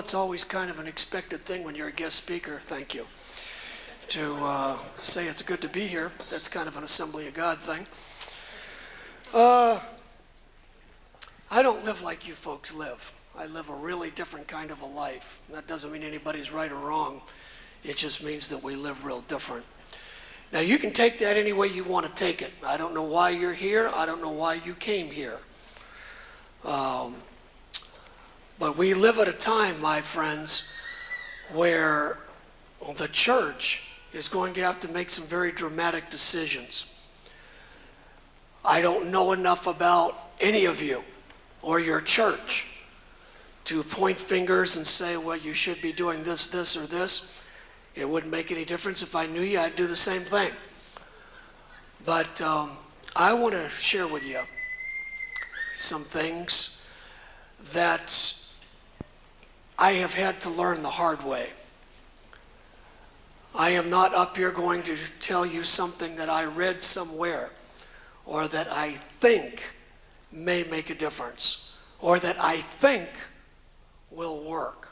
it's always kind of an expected thing when you're a guest speaker, thank you, to say it's good to be here. That's kind of an Assembly of God thing. I don't live like you folks live. I live a really different kind of a life. That doesn't mean anybody's right or wrong. It just means that we live real different. Now, you can take that any way you want to take it. I don't know why you're here. I don't know why you came here. But we live at a time, my friends, where the church is going to have to make some very dramatic decisions. I don't know enough about any of you or your church to point fingers and say, well, you should be doing this, this, or this. It wouldn't make any difference. If I knew you, I'd do the same thing. But I want to share with you some things that I have had to learn the hard way. I am not up here going to tell you something that I read somewhere or that I think may make a difference or that I think will work.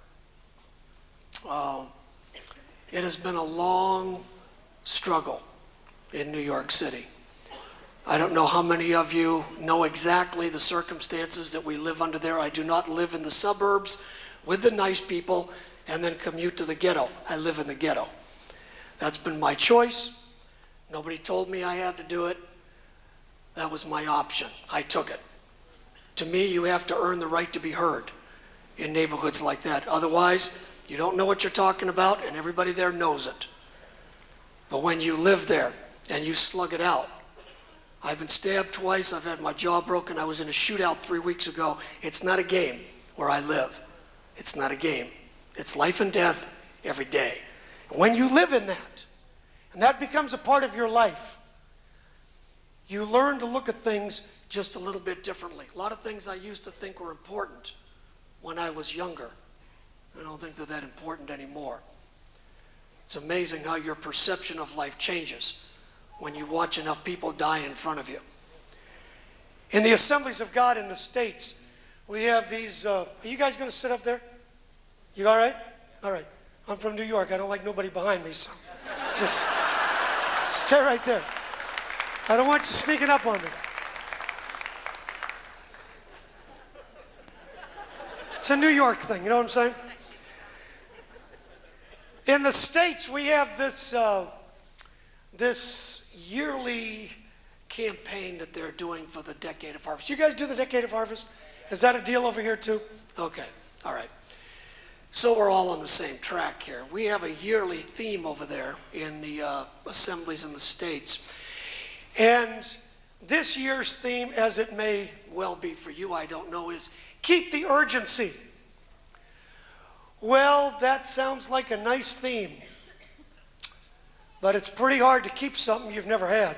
It has been a long struggle in New York City. I don't know how many of you know exactly the circumstances that we live under there. I do not live in the suburbs with the nice people and then commute to the ghetto. I live in the ghetto. That's been my choice. Nobody told me I had to do it. That was my option. I took it. To me, you have to earn the right to be heard in neighborhoods like that. Otherwise, you don't know what you're talking about, and everybody there knows it. But when you live there and you slug it out, I've been stabbed twice, I've had my jaw broken, I was in a shootout 3 weeks ago. It's not a game where I live. It's not a game. It's life and death every day. When you live in that, and that becomes a part of your life, you learn to look at things just a little bit differently. A lot of things I used to think were important when I was younger, I don't think they're that important anymore. It's amazing how your perception of life changes when you watch enough people die in front of you. In the Assemblies of God in the States, we have these, are you guys going to sit up there? You all right? All right. I'm from New York. I don't like nobody behind me, so just stay right there. I don't want you sneaking up on me. It's a New York thing, you know what I'm saying? In the States, we have this, this yearly campaign that they're doing for the Decade of Harvest. You guys do the Decade of Harvest? Is that a deal over here too? Okay, all right. So we're all on the same track here. We have a yearly theme over there in the assemblies in the States. And this year's theme, as it may well be for you, I don't know, is keep the urgency. Well, that sounds like a nice theme, but it's pretty hard to keep something you've never had.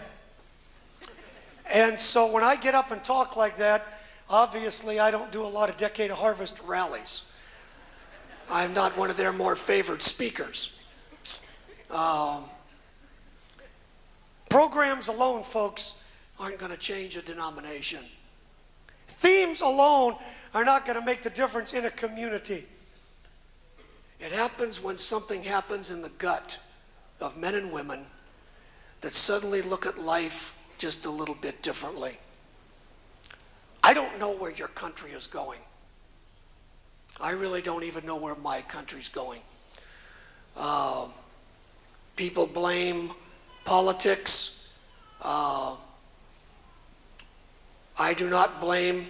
And so when I get up and talk like that, obviously I don't do a lot of Decade of Harvest rallies. I'm not one of their more favored speakers. Programs alone, folks, aren't going to change a denomination. Themes alone are not going to make the difference in a community. It happens when something happens in the gut of men and women that suddenly look at life just a little bit differently. I don't know where your country is going. I really don't even know where my country's going. People blame politics. I do not blame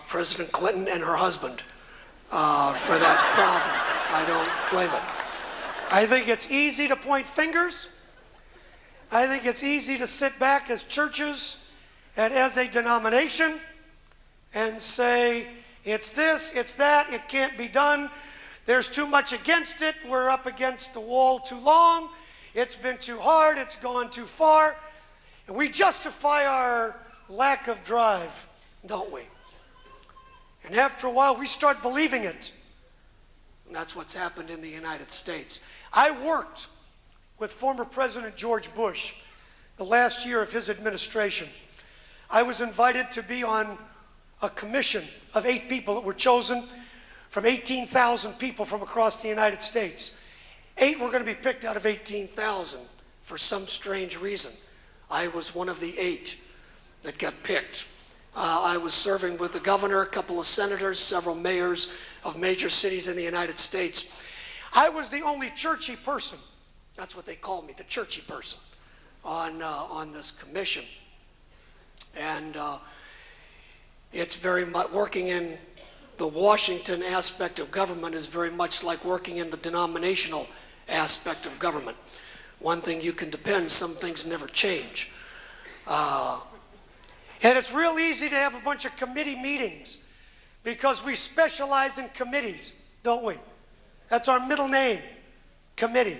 President Clinton and her husband for that problem. I don't blame it. I think it's easy to point fingers. I think it's easy to sit back as churches and as a denomination and say, it's this, it's that, it can't be done. There's too much against it. We're up against the wall too long. It's been too hard. It's gone too far. And we justify our lack of drive, don't we? And after a while, we start believing it. And that's what's happened in the United States. I worked with former President George Bush the last year of his administration. I was invited to be on a commission of 8 people that were chosen from 18,000 people from across the United States. 8 were going to be picked out of 18,000 for some strange reason. I was one of the 8 that got picked. I was serving with the governor, a couple of senators, several mayors of major cities in the United States. I was the only churchy person, that's what they called me, the churchy person, on this commission. And it's very much, working in the Washington aspect of government is very much like working in the denominational aspect of government. One thing you can depend, some things never change. And it's real easy to have a bunch of committee meetings because we specialize in committees, don't we? That's our middle name, committee.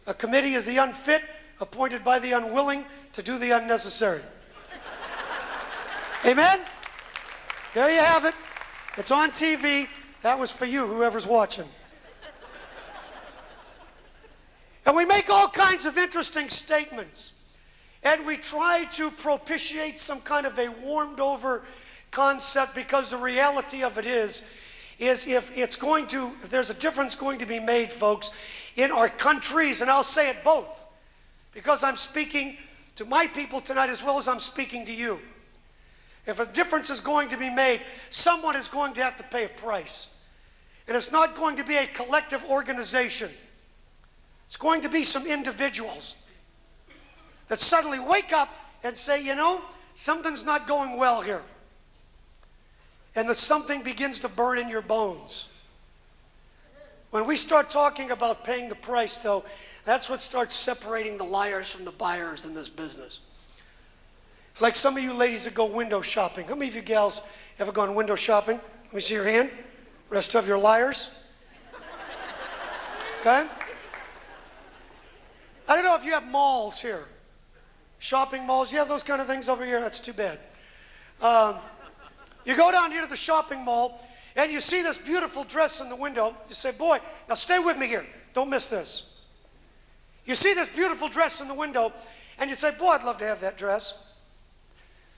A committee is the unfit, appointed by the unwilling to do the unnecessary. Amen? There you have it. It's on TV. That was for you, whoever's watching. And we make all kinds of interesting statements. And we try to propitiate some kind of a warmed over concept, because the reality of it is if there's a difference going to be made, folks, in our countries, and I'll say it both, because I'm speaking to my people tonight as well as I'm speaking to you. If a difference is going to be made, someone is going to have to pay a price. And it's not going to be a collective organization. It's going to be some individuals that suddenly wake up and say, you know, something's not going well here. And that something begins to burn in your bones. When we start talking about paying the price, though, that's what starts separating the liars from the buyers in this business. It's like some of you ladies that go window shopping. How many of you gals ever gone window shopping? Let me see your hand. Rest of you are liars. Okay? I don't know if you have malls here. Shopping malls. You have those kind of things over here? That's too bad. You go down here to the shopping mall and you see this beautiful dress in the window. You say, boy, now stay with me here. Don't miss this. You see this beautiful dress in the window and you say, boy, I'd love to have that dress.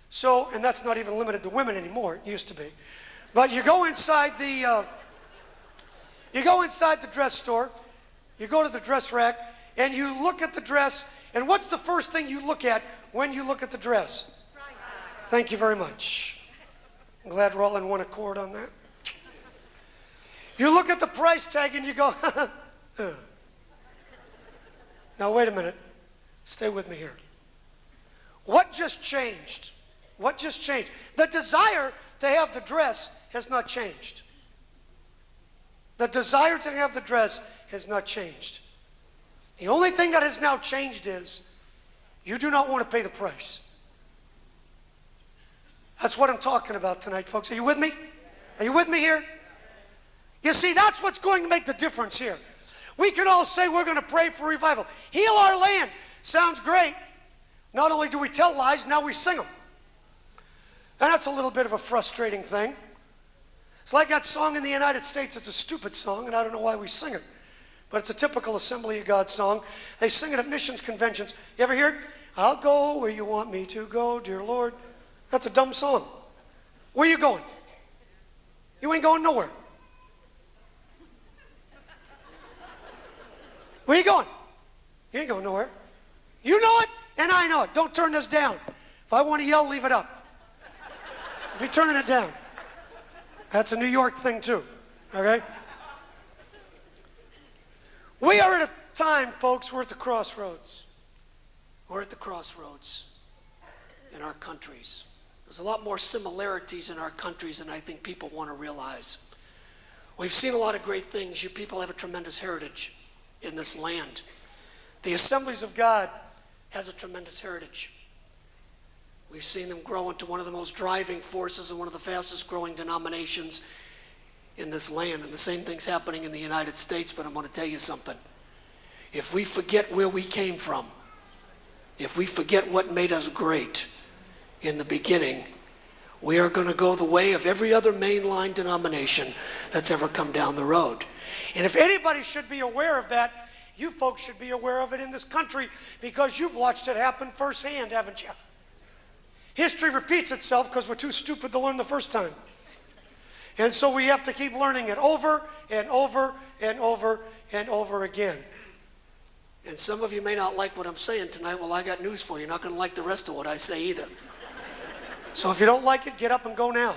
So, and that's not even limited to women anymore. It used to be. But you go inside the dress store, you go to the dress rack, and you look at the dress, and what's the first thing you look at when you look at the dress? Price. Thank you very much. I'm glad we're all in one accord on that. You look at the price tag and you go, Now wait a minute. Stay with me here. What just changed? What just changed? The desire to have the dress has not changed. The desire to have the dress has not changed. The only thing that has now changed is you do not want to pay the price. That's what I'm talking about tonight, folks. Are you with me? Are you with me here? You see, that's what's going to make the difference here. We can all say we're going to pray for revival. Heal our land. Sounds great. Not only do we tell lies, now we sing them. And that's a little bit of a frustrating thing. It's like that song in the United States. It's a stupid song, and I don't know why we sing it. But it's a typical Assembly of God song. They sing it at missions conventions. You ever hear it? I'll go where you want me to go, dear Lord. That's a dumb song. Where are you going? You ain't going nowhere. Where are you going? You ain't going nowhere. You know it, and I know it. Don't turn this down. If I want to yell, leave it up. I'll be turning it down. That's a New York thing too, okay? We are at a time, folks, we're at the crossroads. We're at the crossroads in our countries. There's a lot more similarities in our countries than I think people want to realize. We've seen a lot of great things. You people have a tremendous heritage in this land. The Assemblies of God has a tremendous heritage. We've seen them grow into one of the most driving forces and one of the fastest growing denominations in this land. And the same thing's happening in the United States, but I'm going to tell you something. If we forget where we came from, if we forget what made us great in the beginning, we are going to go the way of every other mainline denomination that's ever come down the road. And if anybody should be aware of that, you folks should be aware of it in this country, because you've watched it happen firsthand, haven't you? History repeats itself because we're too stupid to learn the first time. And so we have to keep learning it over and over and over and over again. And some of you may not like what I'm saying tonight. Well, I got news for you. You're not going to like the rest of what I say either. So if you don't like it, get up and go now.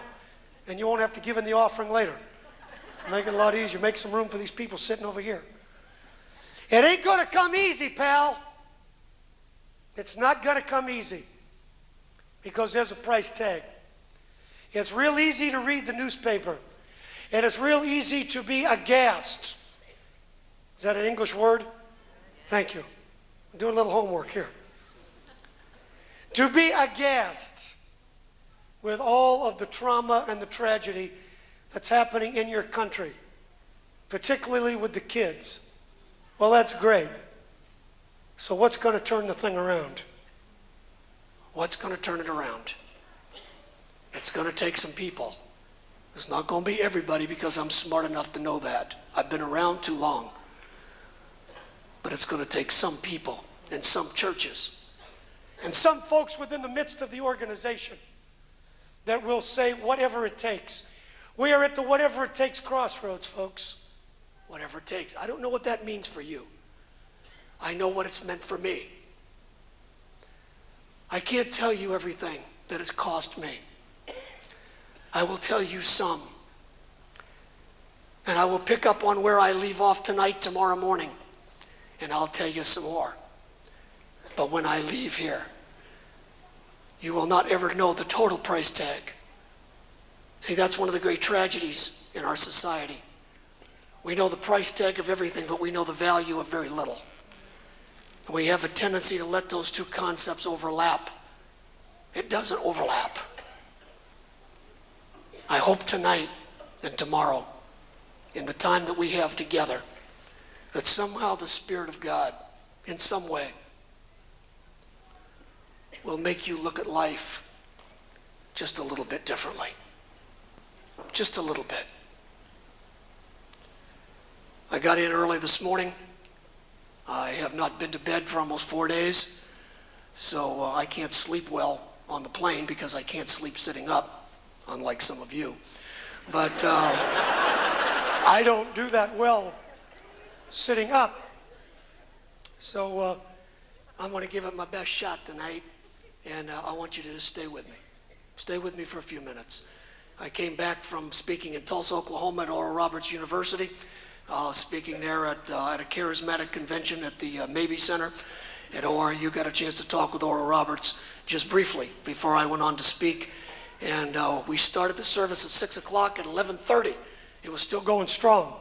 And you won't have to give in the offering later. Make it a lot easier. Make some room for these people sitting over here. It ain't going to come easy, pal. It's not going to come easy. Because there's a price tag. It's real easy to read the newspaper. And it's real easy to be aghast. Is that an English word? Thank you. I'm doing a little homework here. To be aghast with all of the trauma and the tragedy that's happening in your country, particularly with the kids. Well, that's great. So what's going to turn the thing around? What's going to turn it around? It's going to take some people. It's not going to be everybody because I'm smart enough to know that. I've been around too long. But it's going to take some people and some churches. And some folks within the midst of the organization that will say whatever it takes. We are at the whatever it takes crossroads, folks. Whatever it takes. I don't know what that means for you. I know what it's meant for me. I can't tell you everything that it's cost me. I will tell you some. And I will pick up on where I leave off tonight, tomorrow morning. And I'll tell you some more. But when I leave here, you will not ever know the total price tag. See, that's one of the great tragedies in our society. We know the price tag of everything, but we know the value of very little. And we have a tendency to let those two concepts overlap. It doesn't overlap. I hope tonight and tomorrow, in the time that we have together, that somehow the Spirit of God, in some way, will make you look at life just a little bit differently. Just a little bit. I got in early this morning. I have not been to bed for almost 4 days, so I can't sleep well on the plane because I can't sleep sitting up, unlike some of you. But I don't do that well sitting up. So I'm going to give it my best shot tonight, and I want you to just stay with me. Stay with me for a few minutes. I came back from speaking in Tulsa, Oklahoma at Oral Roberts University, speaking there at a charismatic convention at the Mabee Center at ORU. Got a chance to talk with Oral Roberts just briefly before I went on to speak. And we started the service at 6 o'clock. At 11:30, it was still going strong.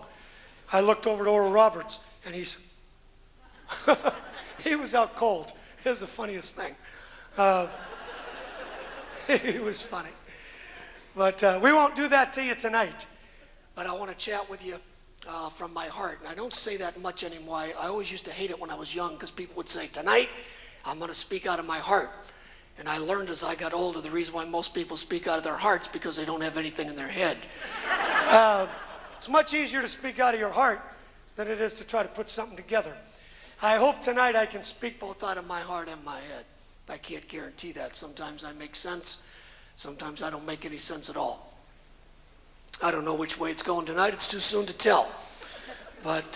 I looked over at Oral Roberts, and he was out cold. It was the funniest thing. It was funny. But we won't do that to you tonight. But I want to chat with you from my heart. And I don't say that much anymore. I always used to hate it when I was young because people would say, tonight, I'm going to speak out of my heart. And I learned as I got older the reason why most people speak out of their hearts because they don't have anything in their head. It's much easier to speak out of your heart than it is to try to put something together. I hope tonight I can speak both out of my heart and my head. I can't guarantee that. Sometimes I make sense. Sometimes I don't make any sense at all. I don't know which way it's going tonight. It's too soon to tell. But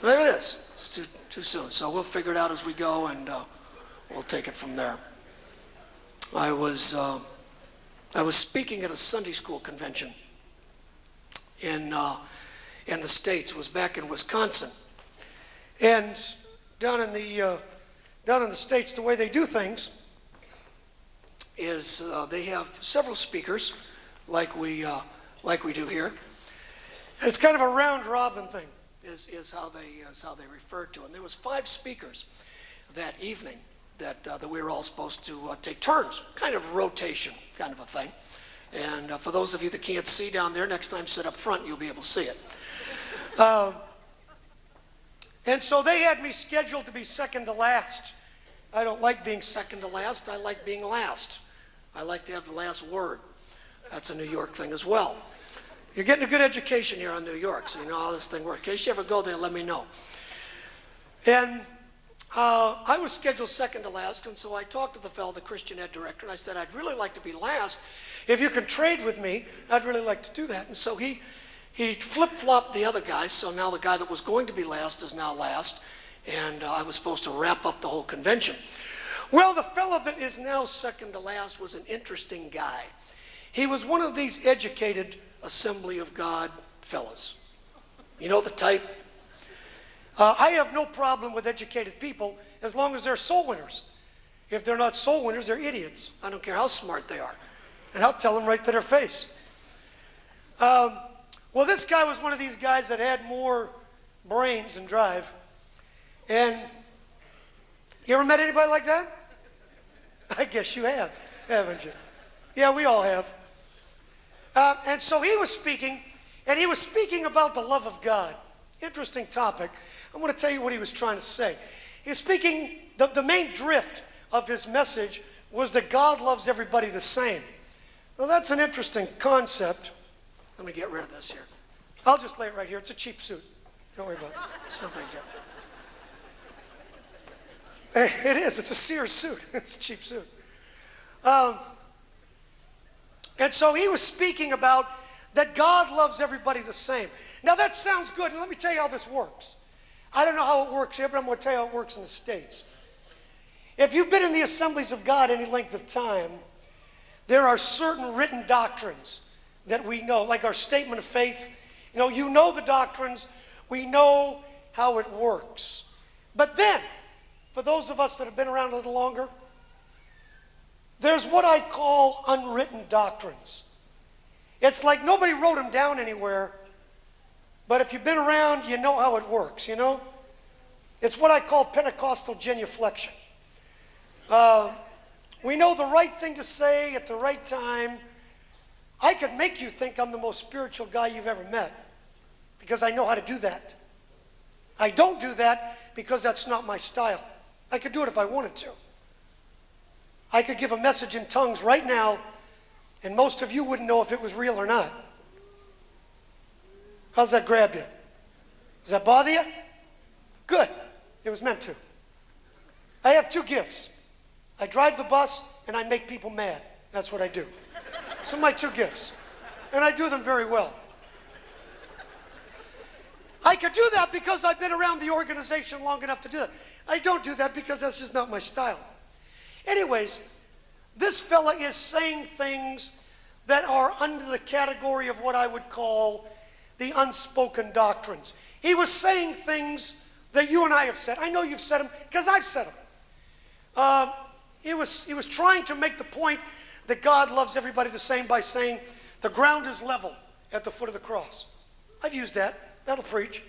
there it is. It's too soon. So we'll figure it out as we go, and we'll take it from there. I was speaking at a Sunday school convention in the States. It was back in Wisconsin. And down in the States, the way they do things is they have several speakers, like we do here. And it's kind of a round robin thing, is how they refer to it. And there was 5 speakers that evening that we were all supposed to take turns, kind of rotation, kind of a thing. And for those of you that can't see down there, next time sit up front, you'll be able to see it. And so they had me scheduled to be second to last. I don't like being second to last. I like being last. I like to have the last word. That's a New York thing as well. You're getting a good education here on New York, so you know how this thing works. In case you ever go there, let me know. And I was scheduled second to last, and so I talked to the fellow, the Christian ed director, and I said, I'd really like to be last. If you can trade with me, I'd really like to do that. And so he flip-flopped the other guys, so now the guy that was going to be last is now last, and I was supposed to wrap up the whole convention. Well, the fellow that is now second to last was an interesting guy. He was one of these educated Assembly of God fellas. You know the type? I have no problem with educated people as long as they're soul winners. If they're not soul winners, they're idiots. I don't care how smart they are. And I'll tell them right to their face. Well, this guy was one of these guys that had more brains and drive. And you ever met anybody like that? I guess you have, haven't you? Yeah, we all have. And so he was speaking, and he was speaking about the love of God. Interesting topic. I'm going to tell you what he was trying to say. He was speaking, the main drift of his message was that God loves everybody the same. Well, that's an interesting concept. Let me get rid of this here. I'll just lay it right here. It's a cheap suit. Don't worry about it. It's no big deal. It is. It's a Sears suit. It's a cheap suit. And so he was speaking about that God loves everybody the same. Now that sounds good, and let me tell you how this works. I don't know how it works here, but I'm going to tell you how it works in the States. If you've been in the Assemblies of God any length of time, there are certain written doctrines that we know, like our statement of faith. You know the doctrines, we know how it works. But then, for those of us that have been around a little longer, there's what I call unwritten doctrines. It's like nobody wrote them down anywhere, but if you've been around, you know how it works, you know? It's what I call Pentecostal genuflection. We know the right thing to say at the right time. I could make you think I'm the most spiritual guy you've ever met because I know how to do that. I don't do that because that's not my style. I could do it if I wanted to. I could give a message in tongues right now, and most of you wouldn't know if it was real or not. How's that grab you? Does that bother you? Good. It was meant to. I have two gifts. I drive the bus, and I make people mad. That's what I do. Some of my two gifts. And I do them very well. I could do that because I've been around the organization long enough to do that. I don't do that because that's just not my style. Anyways, this fella is saying things that are under the category of what I would call the unspoken doctrines. He was saying things that you and I have said. I know you've said them because I've said them. He was trying to make the point that God loves everybody the same by saying the ground is level at the foot of the cross. I've used that. That'll preach.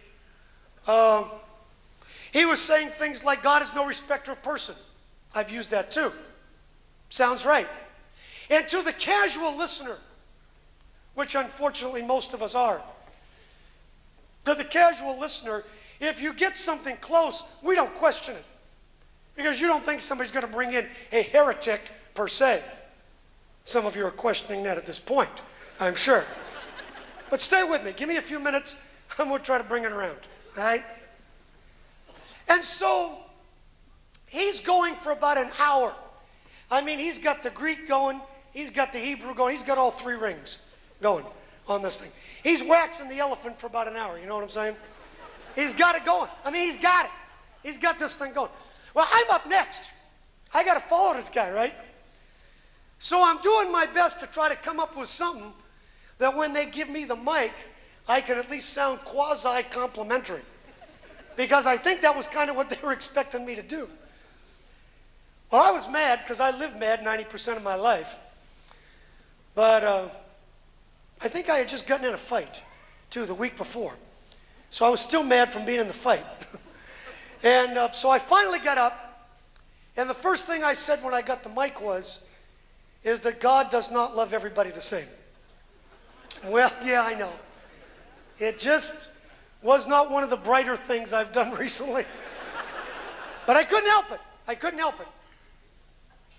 He was saying things like God is no respecter of person. I've used that too. Sounds right. And to the casual listener, which unfortunately most of us are, to the casual listener, if you get something close, we don't question it. Because you don't think somebody's going to bring in a heretic per se. Some of you are questioning that at this point, I'm sure. But stay with me. Give me a few minutes. I'm going to try to bring it around. All right? And so, he's going for about an hour. I mean, he's got the Greek going. He's got the Hebrew going. He's got all three rings going on this thing. He's waxing the elephant for about an hour. You know what I'm saying? He's got it going. I mean, he's got it. He's got this thing going. Well, I'm up next. I got to follow this guy, right? So I'm doing my best to try to come up with something that when they give me the mic, I can at least sound quasi-complimentary. Because I think that was kind of what they were expecting me to do. Well, I was mad because I live mad 90% of my life. But I think I had just gotten in a fight, too, the week before. So I was still mad from being in the fight. And so I finally got up, and the first thing I said when I got the mic is that God does not love everybody the same. Well, yeah, I know. It just was not one of the brighter things I've done recently. But I couldn't help it. I couldn't help it.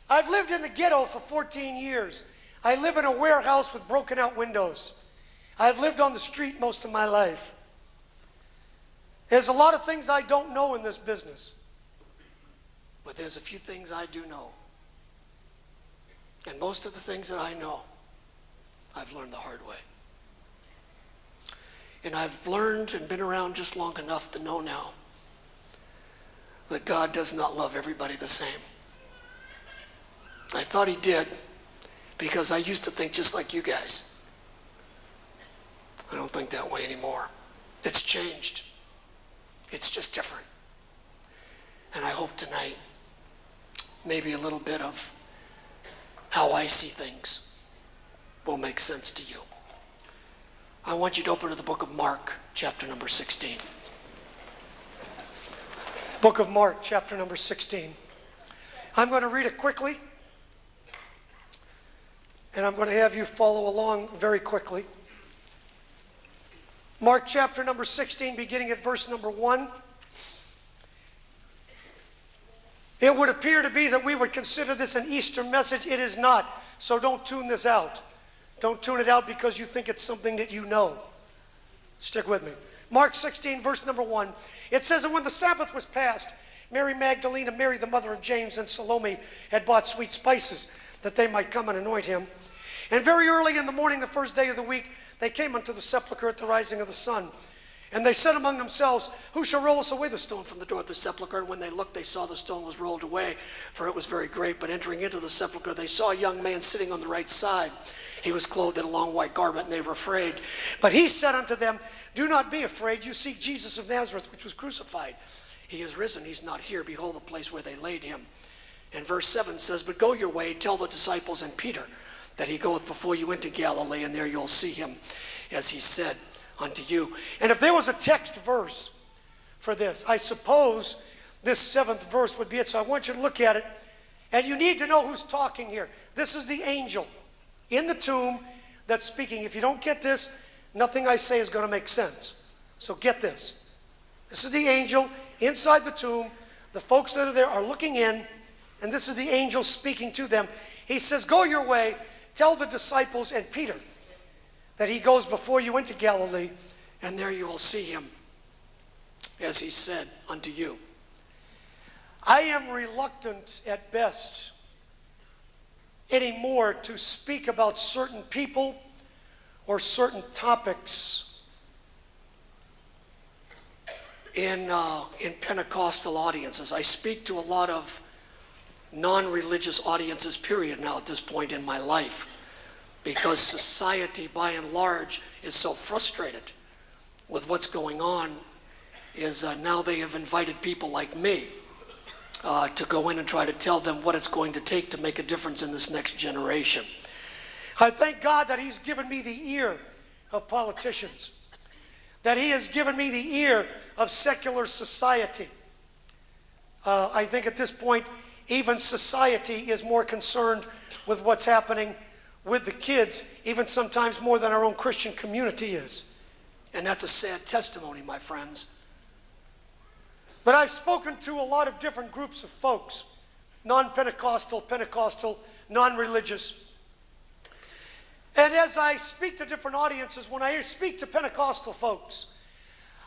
I've lived in the ghetto for 14 years. I live in a warehouse with broken out windows. I've lived on the street most of my life. There's a lot of things I don't know in this business. But there's a few things I do know. And most of the things that I know, I've learned the hard way. And I've learned and been around just long enough to know now that God does not love everybody the same. I thought he did because I used to think just like you guys. I don't think that way anymore. It's changed. It's just different. And I hope tonight maybe a little bit of how I see things will make sense to you. I want you to open to the book of Mark, chapter number 16. Book of Mark, chapter number 16. I'm going to read it quickly, and I'm going to have you follow along very quickly. Mark chapter number 16, beginning at verse number 1. It would appear to be that we would consider this an Easter message. It is not, so don't tune this out. Don't tune it out because you think it's something that you know. Stick with me. Mark 16, verse number 1. It says, "And when the Sabbath was past, Mary Magdalene and Mary, the mother of James, and Salome had bought sweet spices that they might come and anoint him. And very early in the morning, the first day of the week, they came unto the sepulchre at the rising of the sun. And they said among themselves, Who shall roll us away the stone from the door of the sepulchre? And when they looked, they saw the stone was rolled away, for it was very great. But entering into the sepulchre, they saw a young man sitting on the right side. He was clothed in a long white garment, and they were afraid. But he said unto them, Do not be afraid. You seek Jesus of Nazareth, which was crucified. He is risen. He's not here. Behold the place where they laid him." And verse 7 says, "But go your way, tell the disciples and Peter that he goeth before you into Galilee, and there you'll see him, as he said unto you." And if there was a text verse for this, I suppose this 7th verse would be it. So I want you to look at it, and you need to know who's talking here. This is the angel in the tomb that's speaking. If you don't get this, nothing I say is going to make sense. So get this. This is the angel inside the tomb. The folks that are there are looking in, and this is the angel speaking to them. He says, "Go your way, tell the disciples and Peter that he goes before you into Galilee, and there you will see him, as he said unto you." I am reluctant at best anymore to speak about certain people or certain topics in Pentecostal audiences. I speak to a lot of non-religious audiences, period, now at this point in my life, because society by and large is so frustrated with what's going on, is now they have invited people like me to go in and try to tell them what it's going to take to make a difference in this next generation. I thank God that he's given me the ear of politicians, that he has given me the ear of secular society. I think at this point, even society is more concerned with what's happening with the kids, even sometimes more than our own Christian community is. And that's a sad testimony, my friends. But I've spoken to a lot of different groups of folks, non-Pentecostal, Pentecostal, non-religious. And as I speak to different audiences, when I speak to Pentecostal folks,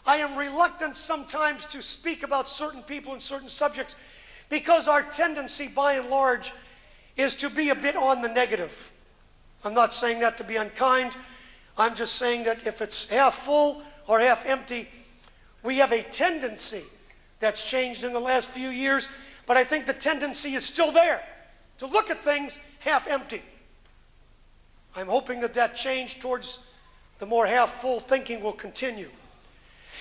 I am reluctant sometimes to speak about certain people and certain subjects because our tendency, by and large, is to be a bit on the negative. I'm not saying that to be unkind. I'm just saying that if it's half full or half empty, we have a tendency that's changed in the last few years, but I think the tendency is still there to look at things half empty. I'm hoping that that change towards the more half full thinking will continue.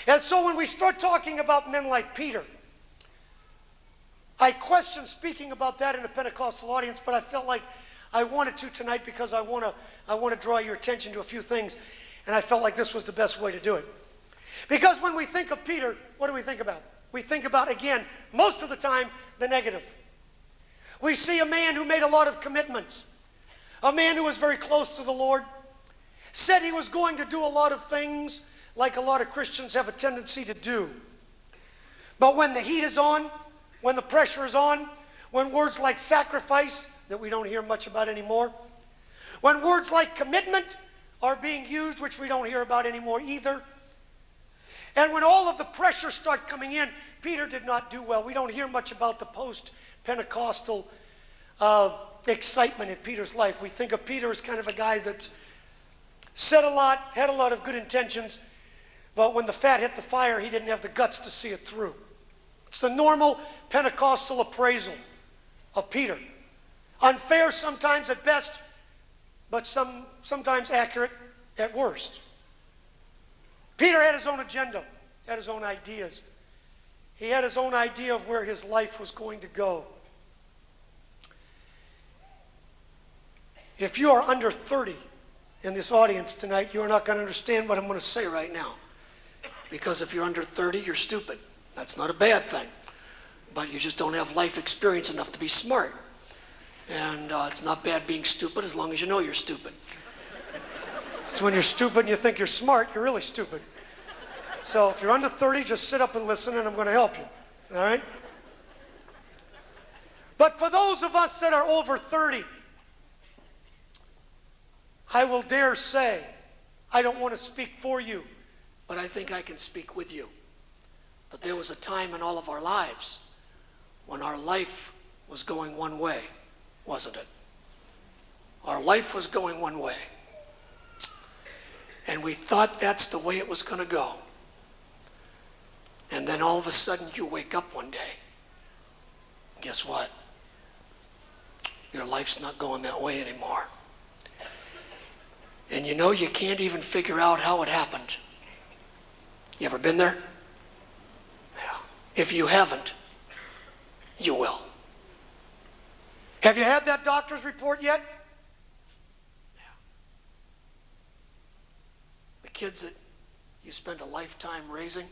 And so when we start talking about men like Peter, I question speaking about that in a Pentecostal audience, but I felt like I wanted to tonight because I want to draw your attention to a few things, and I felt like this was the best way to do it. Because when we think of Peter, what do we think about? We think about, again, most of the time, the negative. We see a man who made a lot of commitments, a man who was very close to the Lord, said he was going to do a lot of things like a lot of Christians have a tendency to do. But when the heat is on, when the pressure is on, when words like sacrifice, that we don't hear much about anymore, when words like commitment are being used, which we don't hear about anymore either, And when all of the pressure started coming in, Peter did not do well. We don't hear much about the post-Pentecostal excitement in Peter's life. We think of Peter as kind of a guy that said a lot, had a lot of good intentions, but when the fat hit the fire, he didn't have the guts to see it through. It's the normal Pentecostal appraisal of Peter. Unfair sometimes at best, but sometimes accurate at worst. Peter had his own agenda, had his own ideas. He had his own idea of where his life was going to go. If you are under 30 in this audience tonight, you are not going to understand what I'm going to say right now. Because if you're under 30, you're stupid. That's not a bad thing. But you just don't have life experience enough to be smart. And it's not bad being stupid as long as you know you're stupid. So when you're stupid and you think you're smart, you're really stupid. So if you're under 30, just sit up and listen, and I'm going to help you. All right? But for those of us that are over 30, I will dare say, I don't want to speak for you, but I think I can speak with you. That there was a time in all of our lives when our life was going one way, wasn't it? Our life was going one way. And we thought that's the way it was going to go. And then all of a sudden you wake up one day. Guess what? Your life's not going that way anymore. And you know, you can't even figure out how it happened. You ever been there? Yeah. If you haven't, you will. Have you had that doctor's report yet? Yeah. The kids that you spend a lifetime raising,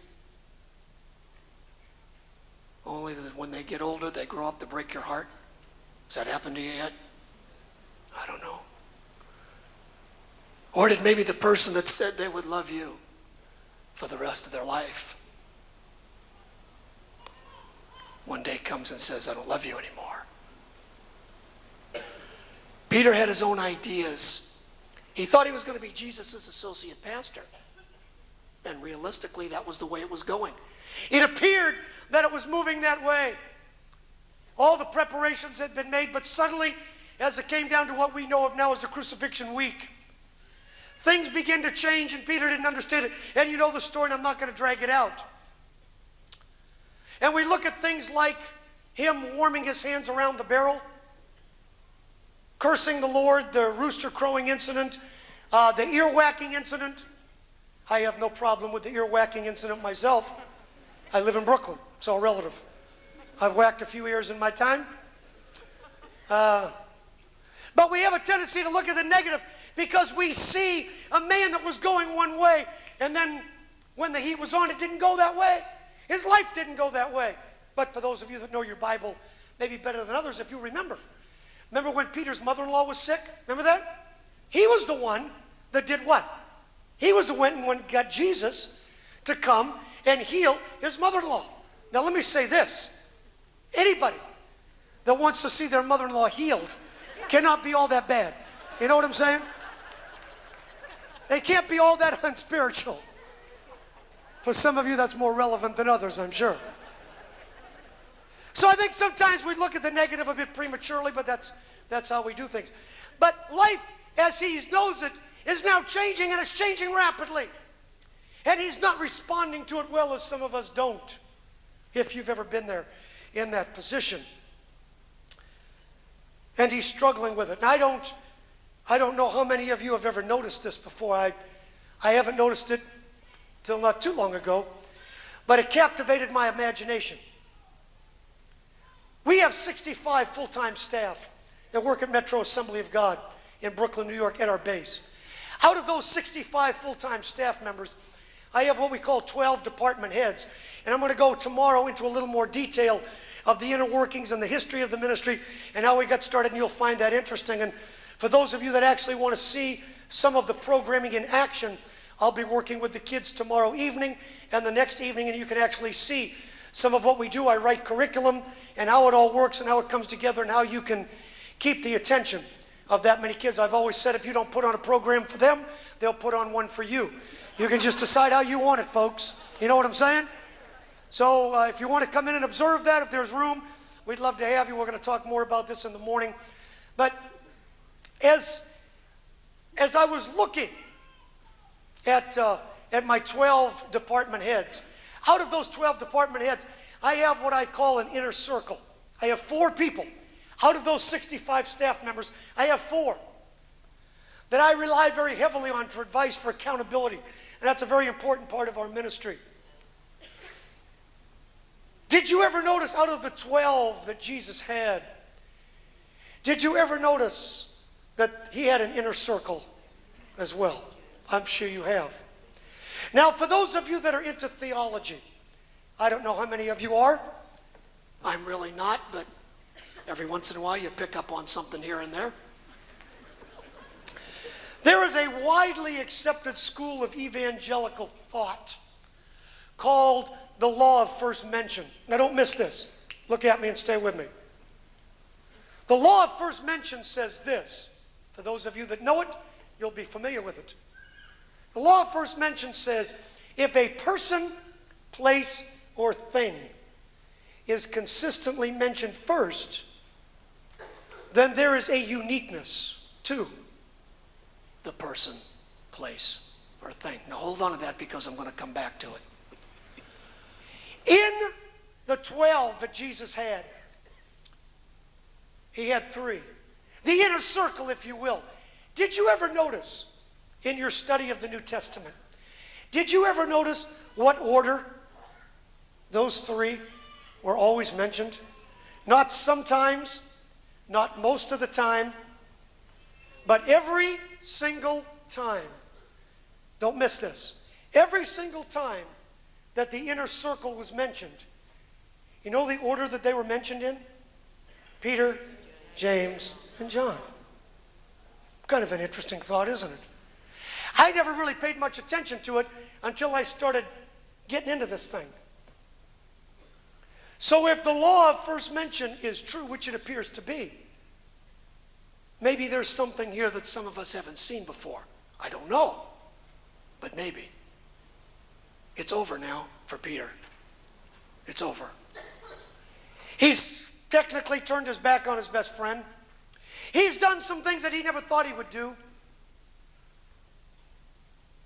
only that when they get older, they grow up to break your heart. Has that happened to you yet? I don't know. Or did maybe the person that said they would love you for the rest of their life one day comes and says, I don't love you anymore? Peter had his own ideas. He thought he was going to be Jesus' associate pastor. And realistically, that was the way it was going. It appeared that it was moving that way. All the preparations had been made, but suddenly, as it came down to what we know of now as the crucifixion week, things began to change, and Peter didn't understand it. And you know the story, and I'm not going to drag it out. And we look at things like him warming his hands around the barrel, cursing the Lord, the rooster crowing incident, the ear-whacking incident. I have no problem with the ear-whacking incident myself. I live in Brooklyn, it's all relative. I've whacked a few ears in my time. But we have a tendency to look at the negative because we see a man that was going one way, and then when the heat was on, it didn't go that way. His life didn't go that way. But for those of you that know your Bible maybe better than others, if you remember when Peter's mother-in-law was sick? Remember that? He was the one that did what? He was the one that got Jesus to come and heal his mother-in-law. Now let me say this. Anybody that wants to see their mother-in-law healed cannot be all that bad. You know what I'm saying? They can't be all that unspiritual. For some of you, that's more relevant than others, I'm sure. So I think sometimes we look at the negative a bit prematurely, but that's how we do things. But life, as he knows it, is now changing, and it's changing rapidly. And he's not responding to it well, as some of us don't, if you've ever been there in that position. And he's struggling with it. And I don't know how many of you have ever noticed this before. I haven't noticed it till not too long ago, but it captivated my imagination. We have 65 full-time staff that work at Metro Assembly of God in Brooklyn, New York, at our base. Out of those 65 full-time staff members, I have what we call 12 department heads. And I'm going to go tomorrow into a little more detail of the inner workings and the history of the ministry and how we got started, and you'll find that interesting. And for those of you that actually want to see some of the programming in action, I'll be working with the kids tomorrow evening and the next evening, and you can actually see some of what we do. I write curriculum and how it all works and how it comes together and how you can keep the attention of that many kids. I've always said if you don't put on a program for them, they'll put on one for you. You can just decide how you want it, folks. You know what I'm saying? So if you want to come in and observe that, if there's room, we'd love to have you. We're going to talk more about this in the morning. But as I was looking at my 12 department heads, out of those 12 department heads, I have what I call an inner circle. I have 4 people. Out of those 65 staff members, I have 4 that I rely very heavily on for advice, for accountability. And that's a very important part of our ministry. Did you ever notice out of the 12 that Jesus had, did you ever notice that he had an inner circle as well? I'm sure you have. Now, for those of you that are into theology, I don't know how many of you are. I'm really not, but every once in a while you pick up on something here and there. There is a widely accepted school of evangelical thought called the law of first mention. Now don't miss this. Look at me and stay with me. The law of first mention says this. For those of you that know it, you'll be familiar with it. The law of first mention says, if a person, place, or thing is consistently mentioned first, then there is a uniqueness to the person, place, or thing. Now hold on to that because I'm going to come back to it. In the 12 that Jesus had, he had 3. The inner circle, if you will. Did you ever notice in your study of the New Testament, did you ever notice what order those 3 were always mentioned? Not sometimes, not most of the time, but every single time. Don't miss this. Every single time that the inner circle was mentioned, you know the order that they were mentioned in? Peter, James, and John. Kind of an interesting thought, isn't it? I never really paid much attention to it until I started getting into this thing. So if the law of first mention is true, which it appears to be, maybe there's something here that some of us haven't seen before. I don't know, but maybe. It's over now for Peter. It's over. He's technically turned his back on his best friend. He's done some things that he never thought he would do.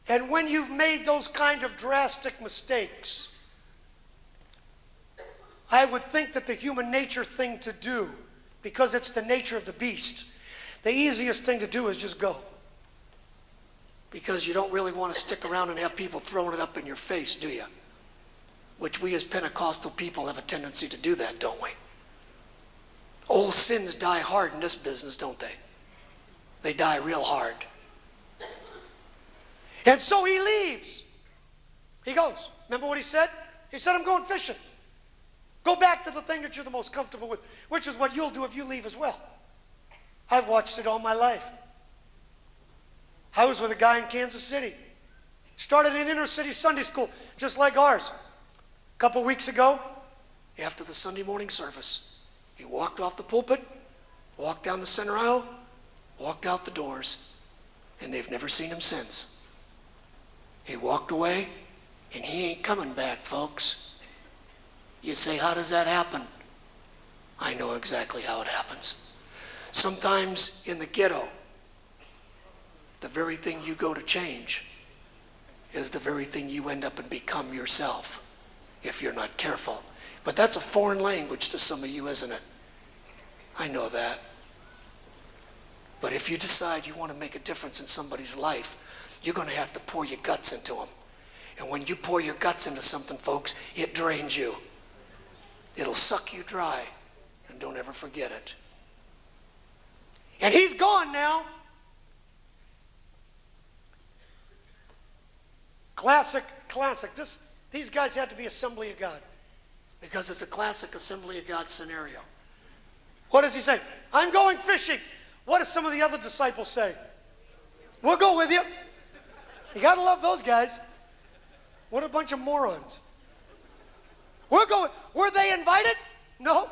And when you've made those kind of drastic mistakes, I would think that the human nature thing to do, because it's the nature of the beast, the easiest thing to do is just go. Because you don't really want to stick around and have people throwing it up in your face, do you? Which we as Pentecostal people have a tendency to do that, don't we? Old sins die hard in this business, don't they? They die real hard. And so he leaves. He goes. Remember what he said? He said, I'm going fishing. Go back to the thing that you're the most comfortable with, which is what you'll do if you leave as well. I've watched it all my life. I was with a guy in Kansas City. Started an inner city Sunday school, just like ours. A couple weeks ago, after the Sunday morning service, he walked off the pulpit, walked down the center aisle, walked out the doors, and they've never seen him since. He walked away, and he ain't coming back, folks. You say, how does that happen? I know exactly how it happens. Sometimes in the ghetto, the very thing you go to change is the very thing you end up and become yourself if you're not careful. But that's a foreign language to some of you, isn't it? I know that. But if you decide you want to make a difference in somebody's life, you're going to have to pour your guts into them. And when you pour your guts into something, folks, it drains you. It'll suck you dry. And don't ever forget it. and he's gone now. Classic. These guys had to be Assembly of God. Because it's a classic Assembly of God scenario. What does he say? I'm going fishing. What do some of the other disciples say? We'll go with you. You got to love those guys. What a bunch of morons. We're going. Were they invited? No.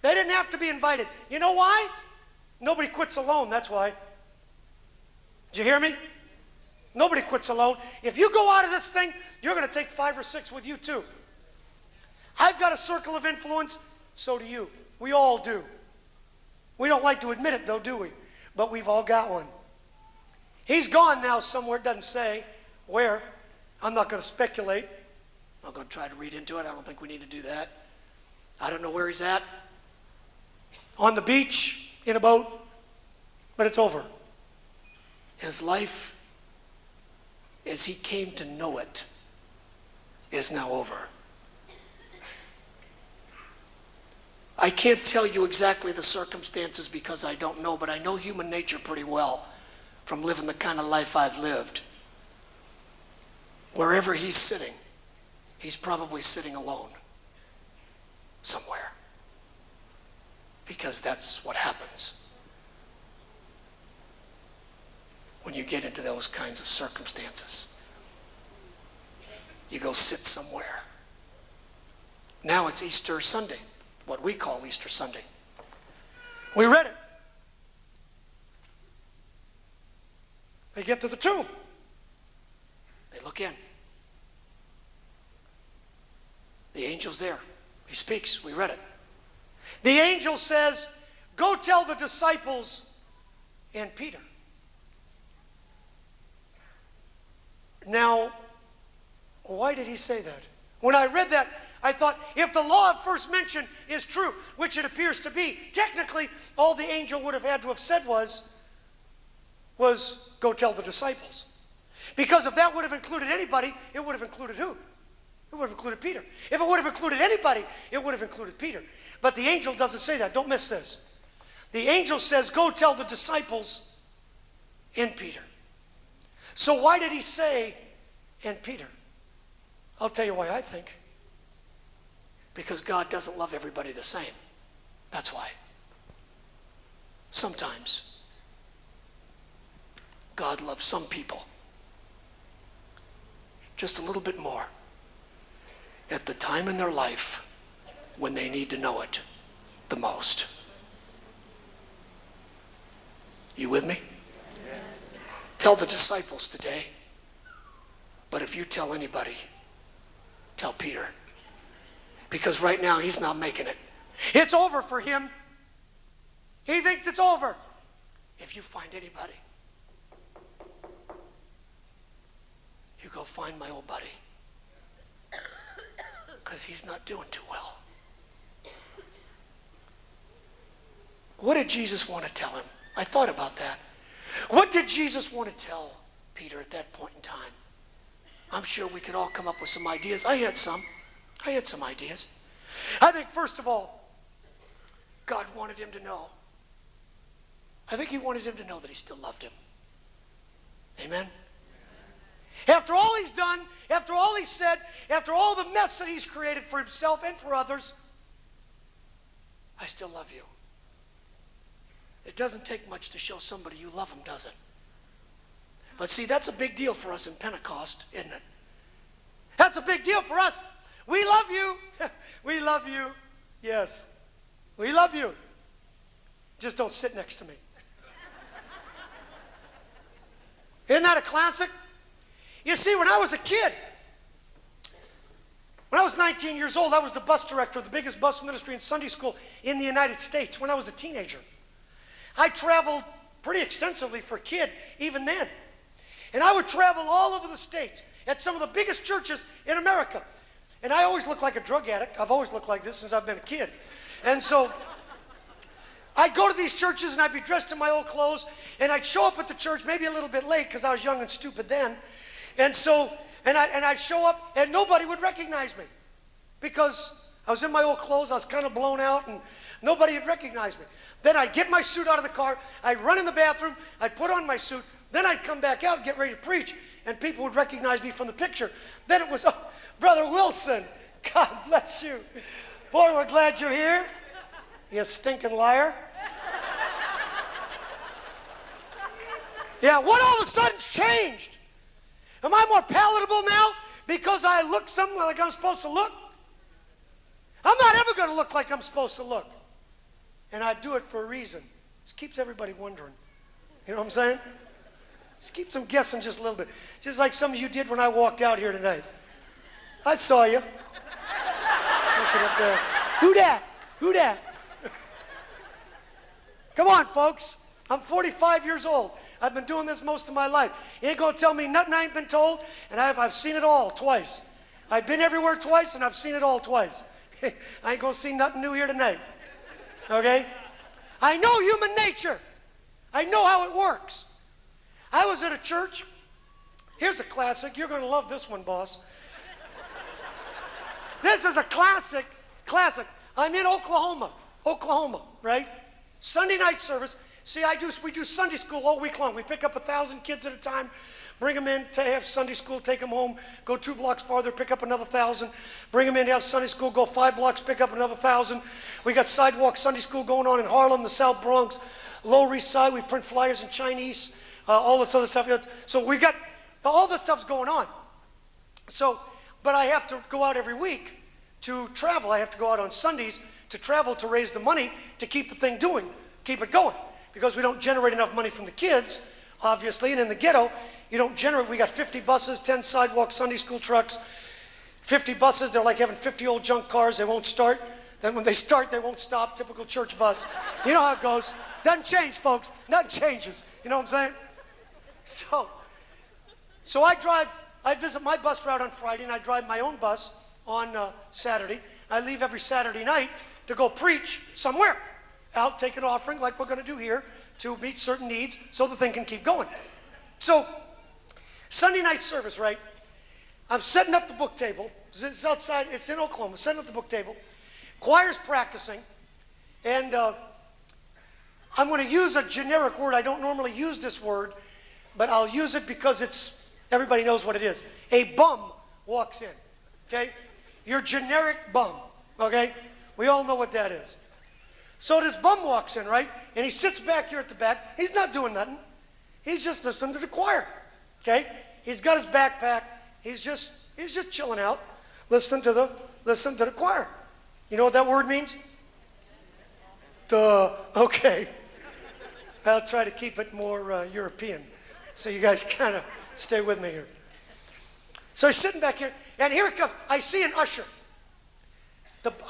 They didn't have to be invited. You know why? Nobody quits alone, that's why. Did you hear me? Nobody quits alone. If you go out of this thing, you're going to take 5 or 6 with you too. I've got a circle of influence, so do you. We all do. We don't like to admit it though, do we? But we've all got one. He's gone now somewhere, it doesn't say where. I'm not going to speculate. I'm not going to try to read into it. I don't think we need to do that. I don't know where he's at. On the beach, in a boat, but it's over. His life, as he came to know it, is now over. I can't tell you exactly the circumstances because I don't know, but I know human nature pretty well from living the kind of life I've lived. Wherever he's sitting, he's probably sitting alone somewhere, because that's what happens when you get into those kinds of circumstances. You go sit somewhere. Now it's Easter Sunday, what we call Easter Sunday. We read it. They get to the tomb. They look in. The angel's there. He speaks. We read it. The angel says, go tell the disciples and Peter. Now, why did he say that? When I read that, I thought, if the law of first mention is true, which it appears to be, technically, all the angel would have had to have said was go tell the disciples. Because if that would have included anybody, it would have included who? It would have included Peter. If it would have included anybody, it would have included Peter. But the angel doesn't say that. Don't miss this. The angel says, go tell the disciples and Peter. So why did he say, and Peter? I'll tell you why I think. Because God doesn't love everybody the same. That's why. Sometimes God loves some people just a little bit more at the time in their life when they need to know it the most. You with me? Tell the disciples today, but if you tell anybody, tell Peter. Because right now he's not making it. It's over for him. He thinks it's over. If you find anybody, you go find my old buddy. Because he's not doing too well. What did Jesus want to tell him? I thought about that. What did Jesus want to tell Peter at that point in time? I'm sure we could all come up with some ideas. I had some ideas. I think, first of all, God wanted him to know. I think he wanted him to know that he still loved him. Amen? After all he's done, after all he's said, after all the mess that he's created for himself and for others, I still love you. It doesn't take much to show somebody you love them, does it? But see, that's a big deal for us in Pentecost, isn't it? That's a big deal for us. We love you. We love you. Yes. We love you. Just don't sit next to me. Isn't that a classic? You see, when I was a kid, when I was 19 years old, I was the bus director of the biggest bus ministry and Sunday school in the United States when I was a teenager. I traveled pretty extensively for a kid even then. And I would travel all over the states at some of the biggest churches in America. And I always looked like a drug addict. I've always looked like this since I've been a kid. And so I'd go to these churches and I'd be dressed in my old clothes and I'd show up at the church maybe a little bit late because I was young and stupid then. And so, I'd show up and nobody would recognize me because I was in my old clothes, I was kind of blown out and nobody had recognized me. Then I'd get my suit out of the car, I'd run in the bathroom, I'd put on my suit, then I'd come back out and get ready to preach and people would recognize me from the picture. Then it was, oh, Brother Wilson, God bless you. Boy, we're glad you're here. You stinking liar. Yeah, what all of a sudden's changed? Am I more palatable now because I look something like I'm supposed to look? I'm not ever going to look like I'm supposed to look. And I do it for a reason. This keeps everybody wondering. You know what I'm saying? Just keep them guessing just a little bit. Just like some of you did when I walked out here tonight. I saw you. Looking up there. Who dat? Who dat? Come on, folks. I'm 45 years old. I've been doing this most of my life. You ain't gonna tell me nothing I ain't been told, and I've seen it all twice. I've been everywhere twice, and I've seen it all twice. I ain't gonna see nothing new here tonight. Okay? I know human nature. I know how it works. I was at a church. Here's a classic. You're gonna love this one, boss. This is a classic. I'm in Oklahoma, right? Sunday night service. See, we do Sunday school all week long. We pick up 1,000 kids at a time, bring them in to have Sunday school, take them home, go 2 blocks farther, pick up another 1,000, bring them in to have Sunday school, go 5 blocks, pick up another 1,000. We got sidewalk Sunday school going on in Harlem, the South Bronx, Lower East Side. We print flyers in Chinese, all this other stuff. So we got all this stuff's going on. So, but I have to go out every week to travel. I have to go out on Sundays to travel to raise the money to keep the thing keep it going. Because we don't generate enough money from the kids, obviously, and in the ghetto, you don't generate. We got 50 buses, 10 sidewalk Sunday school trucks, 50 buses. They're like having 50 old junk cars. They won't start. Then when they start, they won't stop. Typical church bus. You know how it goes. Doesn't change, folks. Nothing changes. You know what I'm saying? So I visit my bus route on Friday, and I drive my own bus on Saturday. I leave every Saturday night to go preach somewhere. Out, take an offering like we're going to do here to meet certain needs so the thing can keep going. So, Sunday night service, right? I'm setting up the book table. It's outside, it's in Oklahoma, setting up the book table. Choir's practicing, and I'm going to use a generic word. I don't normally use this word, but I'll use it because everybody knows what it is. A bum walks in, okay? Your generic bum, okay? We all know what that is. So this bum walks in, right? And he sits back here at the back. He's not doing nothing. He's just listening to the choir, okay? He's got his backpack. He's just chilling out, listening to the choir. You know what that word means? Duh. Okay. I'll try to keep it more European, so you guys kind of stay with me here. So he's sitting back here, and here it comes. I see an usher.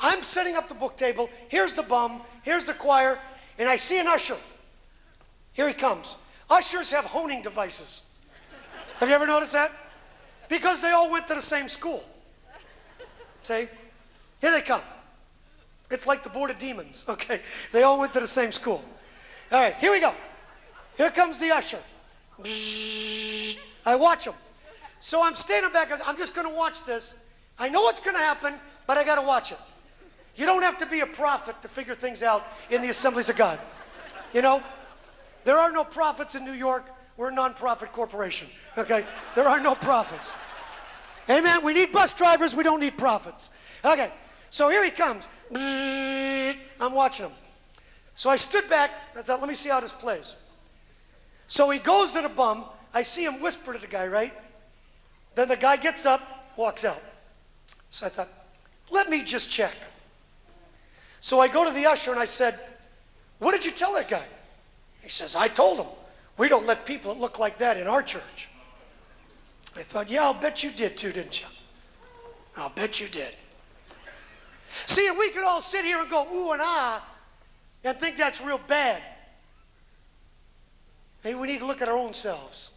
I'm setting up the book table. Here's the bum. Here's the choir. And I see an usher. Here he comes. Ushers have honing devices. Have you ever noticed that? Because they all went to the same school. See? Here they come. It's like the Board of Demons. Okay. They all went to the same school. All right. Here we go. Here comes the usher. I watch him. So I'm standing back. I'm just going to watch this. I know what's going to happen, but I got to watch it. You don't have to be a prophet to figure things out in the assemblies of God. You know, there are no prophets in New York. We're a non-profit corporation, okay? There are no prophets. Amen? We need bus drivers. We don't need prophets. Okay, so here he comes. I'm watching him. So I stood back. I thought, let me see how this plays. So he goes to the bum. I see him whisper to the guy, right? Then the guy gets up, walks out. So I thought, let me just check. So I go to the usher and I said, what did you tell that guy? He says, I told him, we don't let people that look like that in our church. I thought, yeah, I'll bet you did too, didn't you? I'll bet you did. See, and we could all sit here and go, ooh and ah, and think that's real bad. Maybe we need to look at our own selves.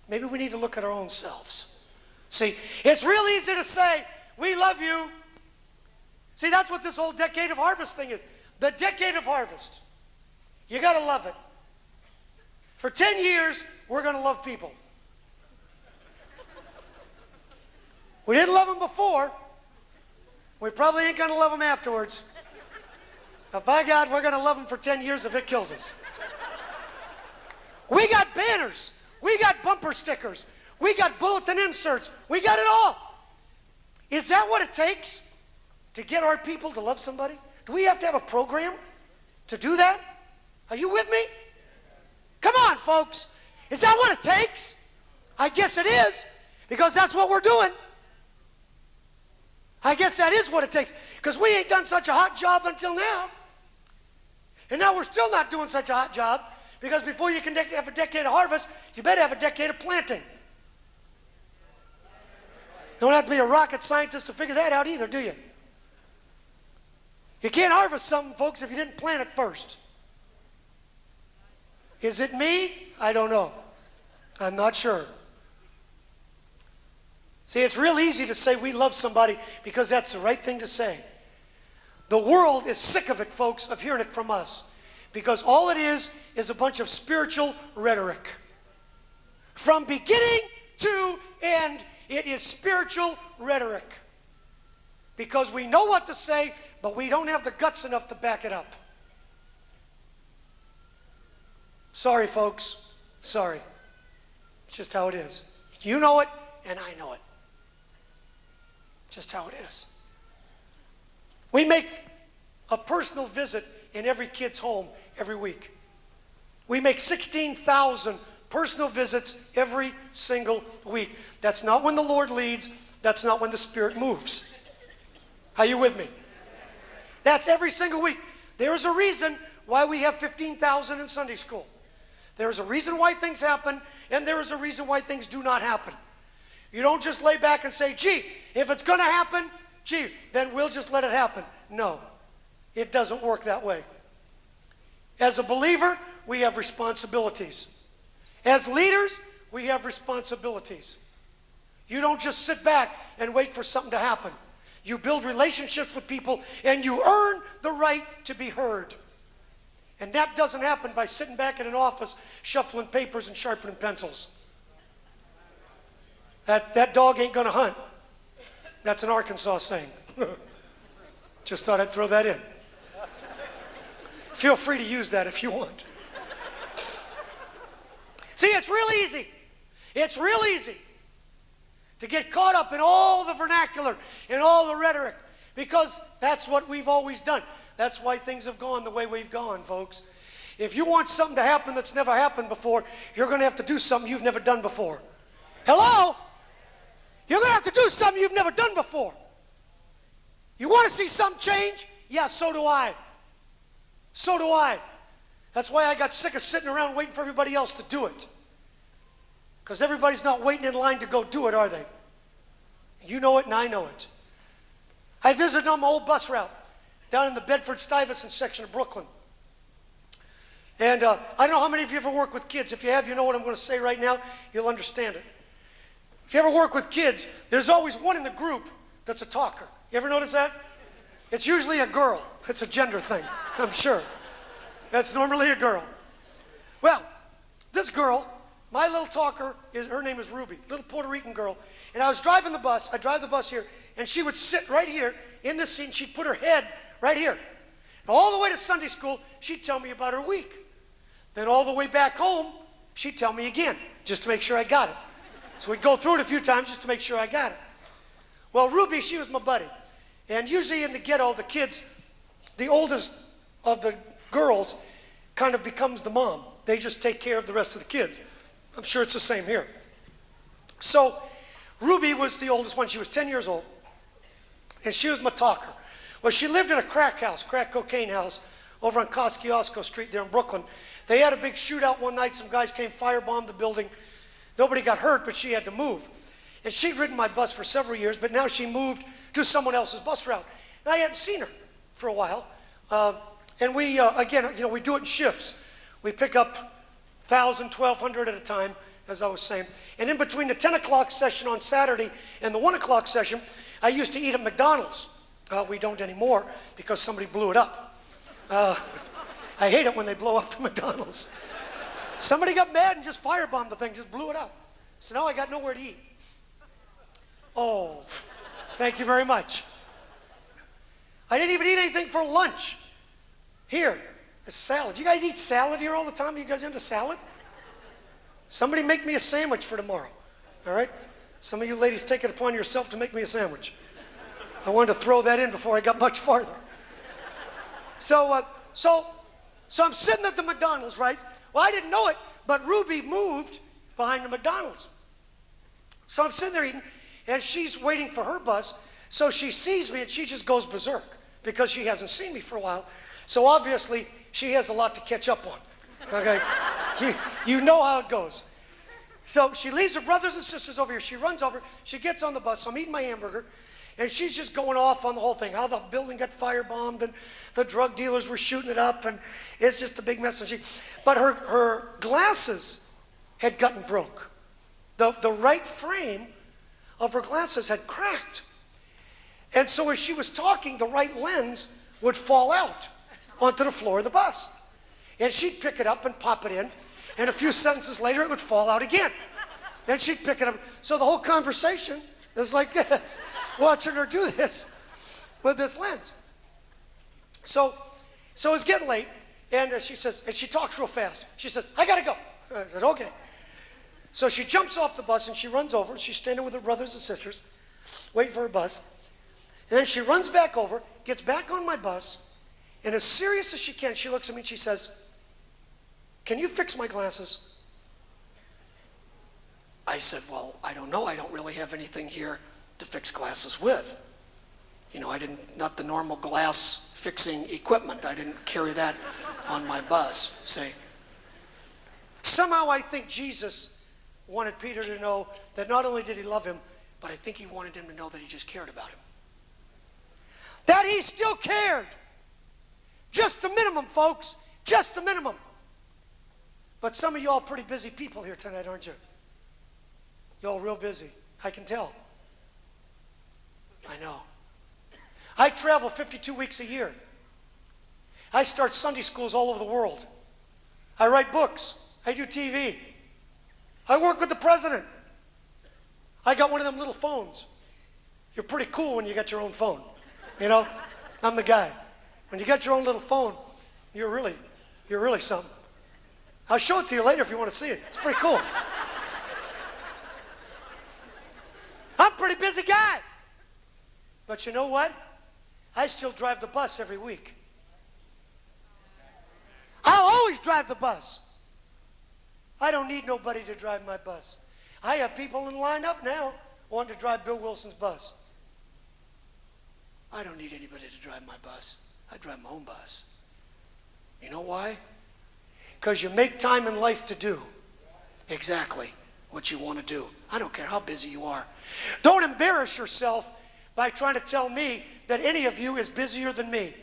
Maybe we need to look at our own selves. See, it's real easy to say, we love you. See, that's what this whole decade of harvest thing is. The decade of harvest. You got to love it. For 10 years, we're going to love people. We didn't love them before. We probably ain't going to love them afterwards. But by God, we're going to love them for 10 years if it kills us. We got banners. We got bumper stickers. We got bulletin inserts. We got it all. Is that what it takes to get our people to love somebody? Do we have to have a program to do that? Are you with me? Come on, folks. Is that what it takes? I guess it is, because that's what we're doing. I guess that is what it takes, because we ain't done such a hot job until now. And now we're still not doing such a hot job Because before you can have a decade of harvest, you better have a decade of planting. You don't have to be a rocket scientist to figure that out either, do you? You can't harvest something, folks, if you didn't plant it first. Is it me? I don't know. I'm not sure. See, it's real easy to say we love somebody because that's the right thing to say. The world is sick of it, folks, of hearing it from us. Because all it is a bunch of spiritual rhetoric. From beginning to end, it is spiritual rhetoric. Because we know what to say, but we don't have the guts enough to back it up. Sorry, folks. Sorry. It's just how it is. You know it, and I know it. Just how it is. We make a personal visit in every kid's home every week. We make 16,000 personal visits every single week. That's not when the Lord leads. That's not when the Spirit moves. Are you with me? That's every single week. There is a reason why we have 15,000 in Sunday school. There is a reason why things happen, and there is a reason why things do not happen. You don't just lay back and say, gee, if it's going to happen, gee, then we'll just let it happen. No, it doesn't work that way. As a believer, we have responsibilities. As leaders, we have responsibilities. You don't just sit back and wait for something to happen. You build relationships with people, and you earn the right to be heard. And that doesn't happen by sitting back in an office, shuffling papers and sharpening pencils. That dog ain't going to hunt. That's an Arkansas saying. Just thought I'd throw that in. Feel free to use that if you want. See, it's real easy. It's real easy to get caught up in all the vernacular and all the rhetoric, because that's what we've always done. That's why things have gone the way we've gone, folks. If you want something to happen that's never happened before, you're going to have to do something you've never done before. Hello? You're going to have to do something you've never done before. You want to see something change? Yeah, so do I. So do I. That's why I got sick of sitting around waiting for everybody else to do it. Because everybody's not waiting in line to go do it, are they? You know it and I know it. I visited on my old bus route down in the Bedford-Stuyvesant section of Brooklyn. And I don't know how many of you ever work with kids. If you have, you know what I'm going to say right now. You'll understand it. If you ever work with kids, there's always one in the group that's a talker. You ever notice that? It's usually a girl. It's a gender thing, I'm sure. That's normally a girl. Well, this girl, my little talker, her name is Ruby, little Puerto Rican girl. And I was driving the bus. I drive the bus here, and she would sit right here in this seat, and she'd put her head right here. And all the way to Sunday school, she'd tell me about her week. Then all the way back home, she'd tell me again, just to make sure I got it. So we'd go through it a few times just to make sure I got it. Well, Ruby, she was my buddy. And usually in the ghetto, the kids, the oldest of the girls kind of becomes the mom. They just take care of the rest of the kids. I'm sure it's the same here. So Ruby was the oldest one. She was 10 years old. And she was my talker. Well, she lived in a crack house, crack cocaine house, over on Kosciuszko Street there in Brooklyn. They had a big shootout one night. Some guys came, firebombed the building. Nobody got hurt, but she had to move. And she'd ridden my bus for several years, but now she moved to someone else's bus route. And I hadn't seen her for a while. And we, again, you know, we do it in shifts. We pick up 1,000, 1,200 at a time, as I was saying. And in between the 10 o'clock session on Saturday and the 1 o'clock session, I used to eat at McDonald's. We don't anymore because somebody blew it up. I hate it when they blow up the McDonald's. Somebody got mad and just firebombed the thing, just blew it up. So now I got nowhere to eat. Oh, thank you very much. I didn't even eat anything for lunch. Here, a salad. You guys eat salad here all the time? Are you guys into salad? Somebody make me a sandwich for tomorrow, all right? Some of you ladies take it upon yourself to make me a sandwich. I wanted to throw that in before I got much farther. So I'm sitting at the McDonald's, right? Well, I didn't know it, but Ruby moved behind the McDonald's. So I'm sitting there eating, and she's waiting for her bus. So she sees me, and she just goes berserk because she hasn't seen me for a while. So obviously, she has a lot to catch up on. Okay? You know how it goes. So she leaves her brothers and sisters over here. She runs over. She gets on the bus. I'm eating my hamburger. And she's just going off on the whole thing, how the building got firebombed and the drug dealers were shooting it up. And it's just a big mess. But her glasses had gotten broke. The right frame of her glasses had cracked. And so as she was talking, the right lens would fall out onto the floor of the bus. And she'd pick it up and pop it in. And a few sentences later, it would fall out again. Then she'd pick it up. So the whole conversation is like this, watching her do this with this lens. So it's getting late, and she says, and she talks real fast. She says, I gotta go. I said, okay. So she jumps off the bus and she runs over, and she's standing with her brothers and sisters, waiting for her bus. And then she runs back over, gets back on my bus, and as serious as she can, she looks at me and she says, can you fix my glasses? I said, well, I don't know. I don't really have anything here to fix glasses with. You know, not the normal glass fixing equipment. I didn't carry that on my bus, see. Somehow I think Jesus wanted Peter to know that not only did he love him, but I think he wanted him to know that he just cared about him. That he still cared. Just the minimum, folks. Just the minimum. But some of y'all pretty busy people here tonight, aren't you? Y'all real busy. I can tell. I know. I travel 52 weeks a year. I start Sunday schools all over the world. I write books. I do TV. I work with the president. I got one of them little phones. You're pretty cool when you got your own phone. You know, I'm the guy. When you got your own little phone, you're really something. I'll show it to you later if you want to see it. It's pretty cool. I'm a pretty busy guy. But you know what? I still drive the bus every week. I'll always drive the bus. I don't need nobody to drive my bus. I have people in line up now wanting to drive Bill Wilson's bus. I don't need anybody to drive my bus. I drive my own bus. You know why? Because you make time in life to do exactly what you want to do. I don't care how busy you are. Don't embarrass yourself by trying to tell me that any of you is busier than me.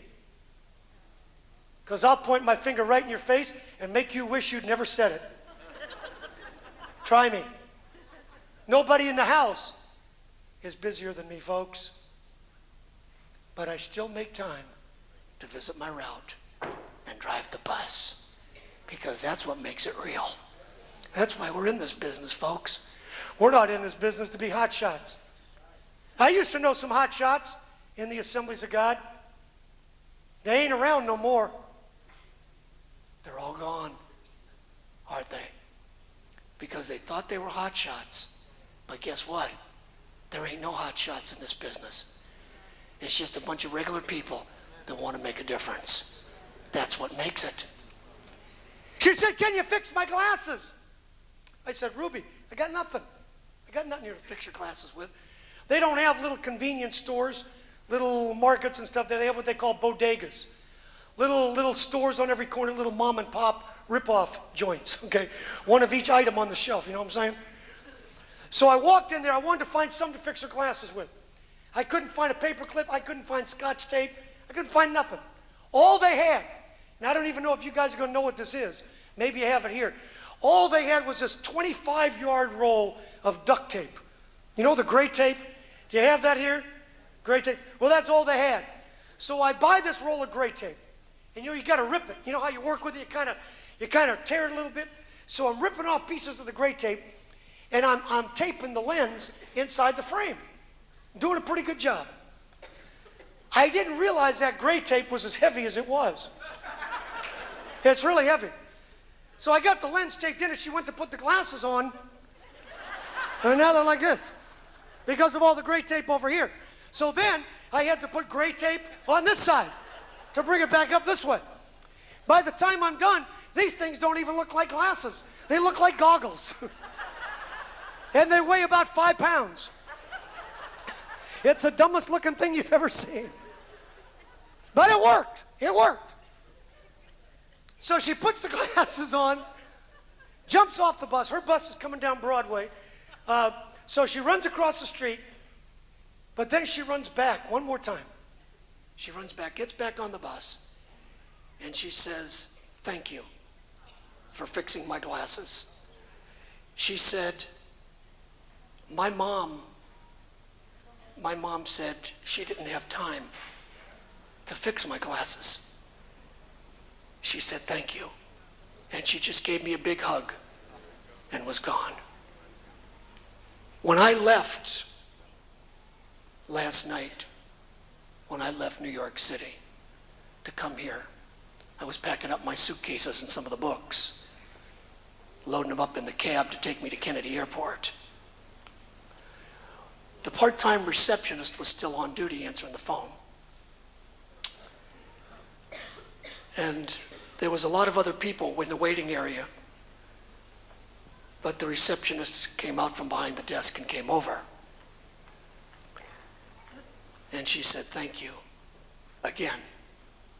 Because I'll point my finger right in your face and make you wish you'd never said it. Try me. Nobody in the house is busier than me, folks. But I still make time to visit my route and drive the bus. Because that's what makes it real. That's why we're in this business, folks. We're not in this business to be hot shots. I used to know some hot shots in the Assemblies of God. They ain't around no more. They're all gone, aren't they? Because they thought they were hot shots. But guess what? There ain't no hot shots in this business. It's just a bunch of regular people that want to make a difference. That's what makes it. She said, can you fix my glasses? I said, Ruby, I got nothing. I got nothing here to fix your glasses with. They don't have little convenience stores, little markets and stuff. They have what they call bodegas. Little stores on every corner, little mom and pop rip-off joints, okay? One of each item on the shelf, you know what I'm saying? So I walked in there. I wanted to find something to fix her glasses with. I couldn't find a paper clip. I couldn't find Scotch tape. I couldn't find nothing. All they had, and I don't even know if you guys are going to know what this is. Maybe you have it here. All they had was this 25-yard roll of duct tape. You know the gray tape? Do you have that here? Gray tape? Well, that's all they had. So I buy this roll of gray tape. And you know, you got to rip it. You know how you work with it? You kind of tear it a little bit. So I'm ripping off pieces of the gray tape, and I'm taping the lens inside the frame. I'm doing a pretty good job. I didn't realize that gray tape was as heavy as it was. It's really heavy. So I got the lens taped in, and she went to put the glasses on, and now they're like this because of all the gray tape over here. So then I had to put gray tape on this side to bring it back up this way. By the time I'm done, these things don't even look like glasses. They look like goggles. And they weigh about 5 pounds. It's the dumbest looking thing you've ever seen. But it worked. It worked. So she puts the glasses on, jumps off the bus. Her bus is coming down Broadway. So she runs across the street, but then she runs back one more time. She runs back, gets back on the bus, and she says, "Thank you for fixing my glasses." She said, my mom said she didn't have time to fix my glasses. She said, "Thank you." And she just gave me a big hug and was gone. When I left last night, when I left New York City to come here, I was packing up my suitcases and some of the books, loading them up in the cab to take me to Kennedy Airport. The part-time receptionist was still on duty answering the phone. And there was a lot of other people in the waiting area, but the receptionist came out from behind the desk and came over. And she said, "Thank you again,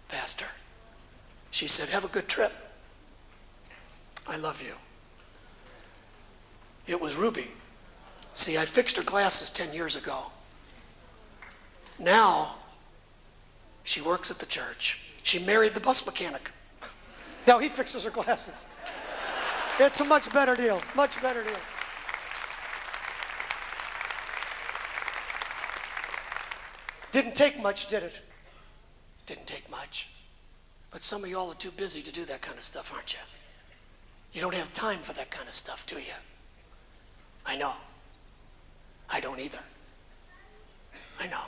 Pastor." She said, "Have a good trip. I love you." It was Ruby. See, I fixed her glasses 10 years ago. Now, she works at the church. She married the bus mechanic. Now he fixes her glasses. It's a much better deal, much better deal. Didn't take much, did it? Didn't take much. But some of y'all are too busy to do that kind of stuff, aren't you? You don't have time for that kind of stuff, do you? I know. I don't either. I know.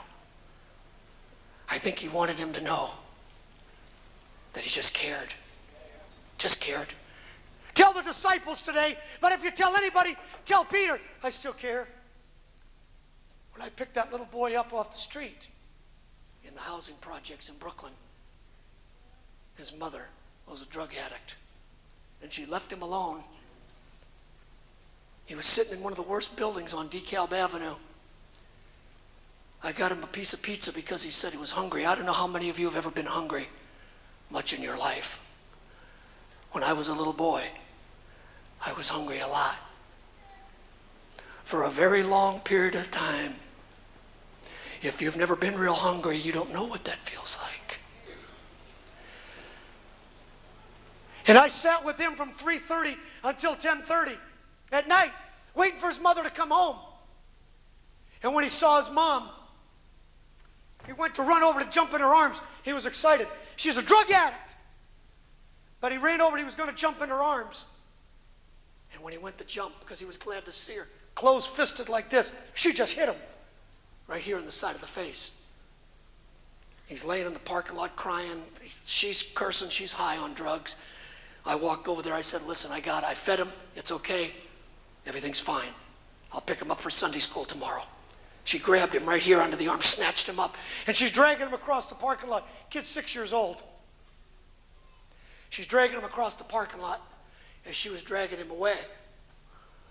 I think he wanted him to know that he just cared. Just cared. Tell the disciples today, but if you tell anybody, tell Peter, I still care. When I picked that little boy up off the street in the housing projects in Brooklyn, his mother was a drug addict, and she left him alone. He was sitting in one of the worst buildings on DeKalb Avenue. I got him a piece of pizza because he said he was hungry. I don't know how many of you have ever been hungry much in your life. When I was a little boy, I was hungry a lot. For a very long period of time. If you've never been real hungry, you don't know what that feels like. And I sat with him from 3:30 until 10:30 at night, waiting for his mother to come home. And when he saw his mom, he went to run over to jump in her arms. He was excited. She's a drug addict. But he ran over and he was going to jump in her arms. And when he went to jump, because he was glad to see her, closed-fisted like this, she just hit him right here in the side of the face. He's laying in the parking lot crying. She's cursing. She's high on drugs. I walked over there. I said, "Listen, I fed him. It's okay. Everything's fine. I'll pick him up for Sunday school tomorrow." She grabbed him right here under the arm, snatched him up, and she's dragging him across the parking lot. Kid's 6 years old. She's dragging him across the parking lot. As she was dragging him away,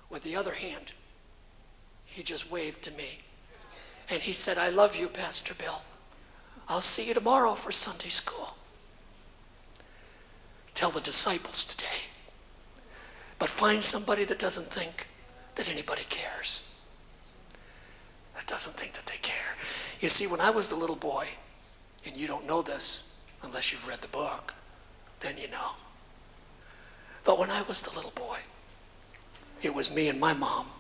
with the other hand, he just waved to me. And he said, "I love you, Pastor Bill. I'll see you tomorrow for Sunday school." Tell the disciples today. But find somebody that doesn't think that anybody cares. That doesn't think that they care. You see, when I was the little boy, and you don't know this unless you've read the book, then you know. But when I was the little boy, it was me and my mom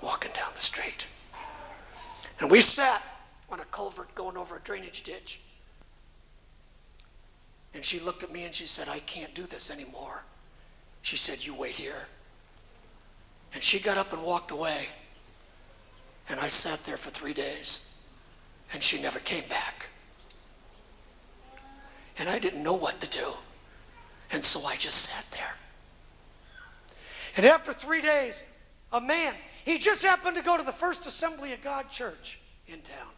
walking down the street. And we sat on a culvert going over a drainage ditch. And she looked at me and she said, "I can't do this anymore." She said, "You wait here." And she got up and walked away. And I sat there for 3 days. And she never came back. And I didn't know what to do. And so I just sat there. And after 3 days, a man, he just happened to go to the First Assembly of God church in town.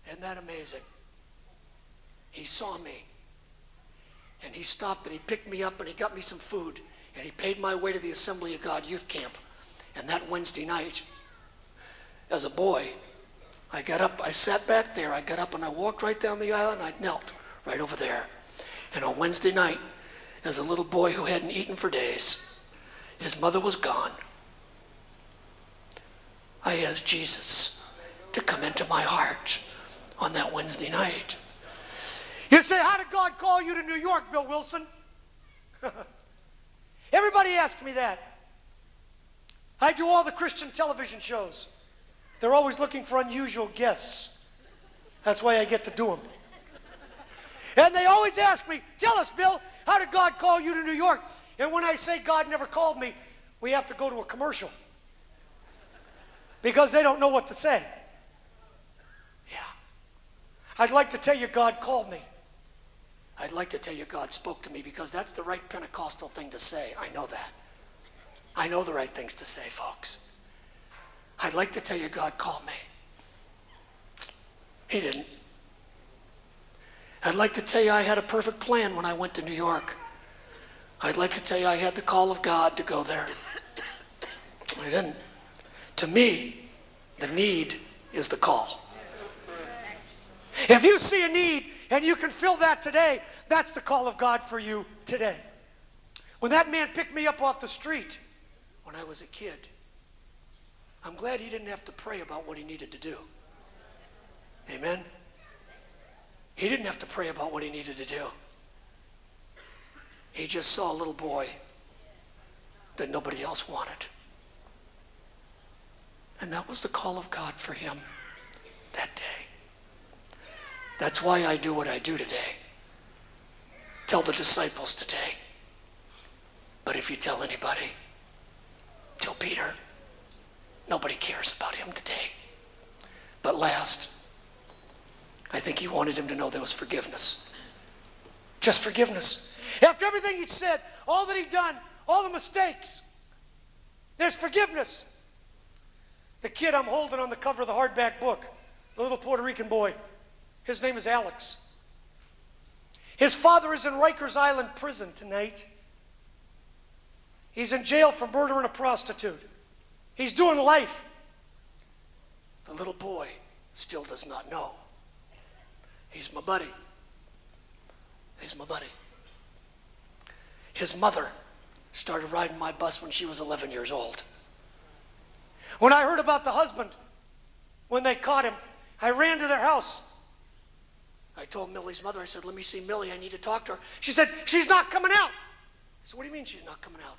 Isn't that amazing? He saw me. And he stopped and he picked me up and he got me some food. And he paid my way to the Assembly of God youth camp. And that Wednesday night, as a boy, I got up, I sat back there, I got up and I walked right down the aisle and I knelt right over there. And on Wednesday night, as a little boy who hadn't eaten for days. His mother was gone. I asked Jesus to come into my heart on that Wednesday night. You say, how did God call you to New York, Bill Wilson? Everybody asks me that. I do all the Christian television shows. They're always looking for unusual guests. That's why I get to do them. And they always ask me, tell us, Bill, how did God call you to New York? And when I say God never called me, we have to go to a commercial. Because they don't know what to say. Yeah. I'd like to tell you God called me. I'd like to tell you God spoke to me, because that's the right Pentecostal thing to say. I know that. I know the right things to say, folks. I'd like to tell you God called me. He didn't. I'd like to tell you I had a perfect plan when I went to New York. I'd like to tell you I had the call of God to go there. I didn't. To me, the need is the call. If you see a need and you can fill that today, that's the call of God for you today. When that man picked me up off the street when I was a kid, I'm glad he didn't have to pray about what he needed to do. Amen? He didn't have to pray about what he needed to do. He just saw a little boy that nobody else wanted. And that was the call of God for him that day. That's why I do what I do today. Tell the disciples today. But if you tell anybody, tell Peter. Nobody cares about him today. But last, I think he wanted him to know there was forgiveness. Just forgiveness. After everything he said, all that he'd done, all the mistakes, there's forgiveness. The kid I'm holding on the cover of the hardback book, the little Puerto Rican boy, his name is Alex. His father is in Rikers Island prison tonight. He's in jail for murdering a prostitute. He's doing life. The little boy still does not know. He's my buddy. He's my buddy. His mother started riding my bus when she was 11 years old. When I heard about the husband, when they caught him, I ran to their house. I told Millie's mother, I said, let me see Millie, I need to talk to her. She said, she's not coming out. I said, what do you mean she's not coming out?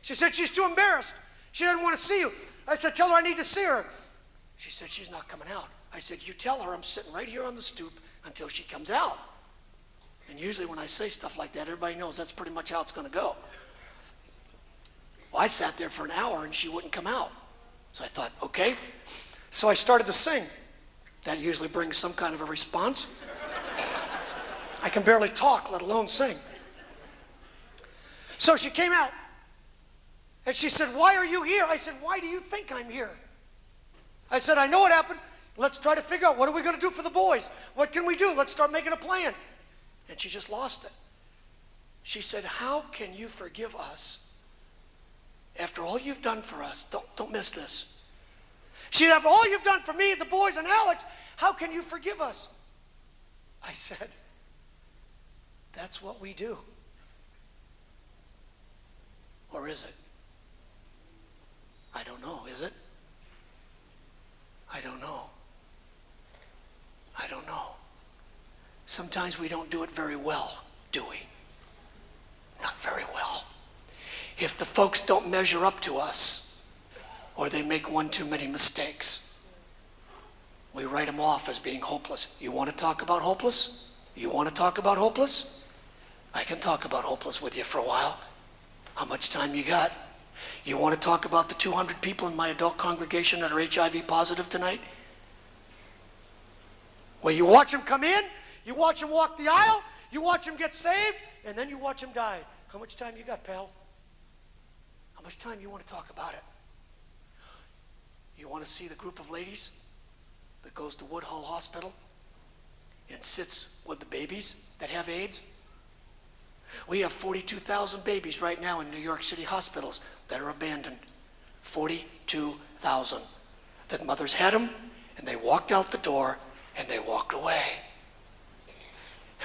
She said, she's too embarrassed. She doesn't want to see you. I said, tell her I need to see her. She said, she's not coming out. I said, you tell her I'm sitting right here on the stoop until she comes out. And usually when I say stuff like that, everybody knows that's pretty much how it's going to go. Well, I sat there for an hour and she wouldn't come out. So I thought, okay. So I started to sing. That usually brings some kind of a response. I can barely talk, let alone sing. So she came out. And she said, why are you here? I said, why do you think I'm here? I said, I know what happened. Let's try to figure out what are we going to do for the boys? What can we do? Let's start making a plan. And she just lost it. She said, how can you forgive us after all you've done for us? Don't miss this. She said, after all you've done for me, the boys, and Alex, how can you forgive us? I said, that's what we do. Or is it? I don't know, is it? I don't know. I don't know. Sometimes we don't do it very well, do we? Not very well. If the folks don't measure up to us, or they make one too many mistakes, we write them off as being hopeless. You want to talk about hopeless? You want to talk about hopeless? I can talk about hopeless with you for a while. How much time you got? You want to talk about the 200 people in my adult congregation that are HIV positive tonight? Well, you watch them come in, you watch them walk the aisle, you watch them get saved, and then you watch them die. How much time you got, pal? How much time you want to talk about it? You want to see the group of ladies that goes to Woodhull Hospital and sits with the babies that have AIDS? We have 42,000 babies right now in New York City hospitals that are abandoned. 42,000. That mothers had them, and they walked out the door, and they walked away.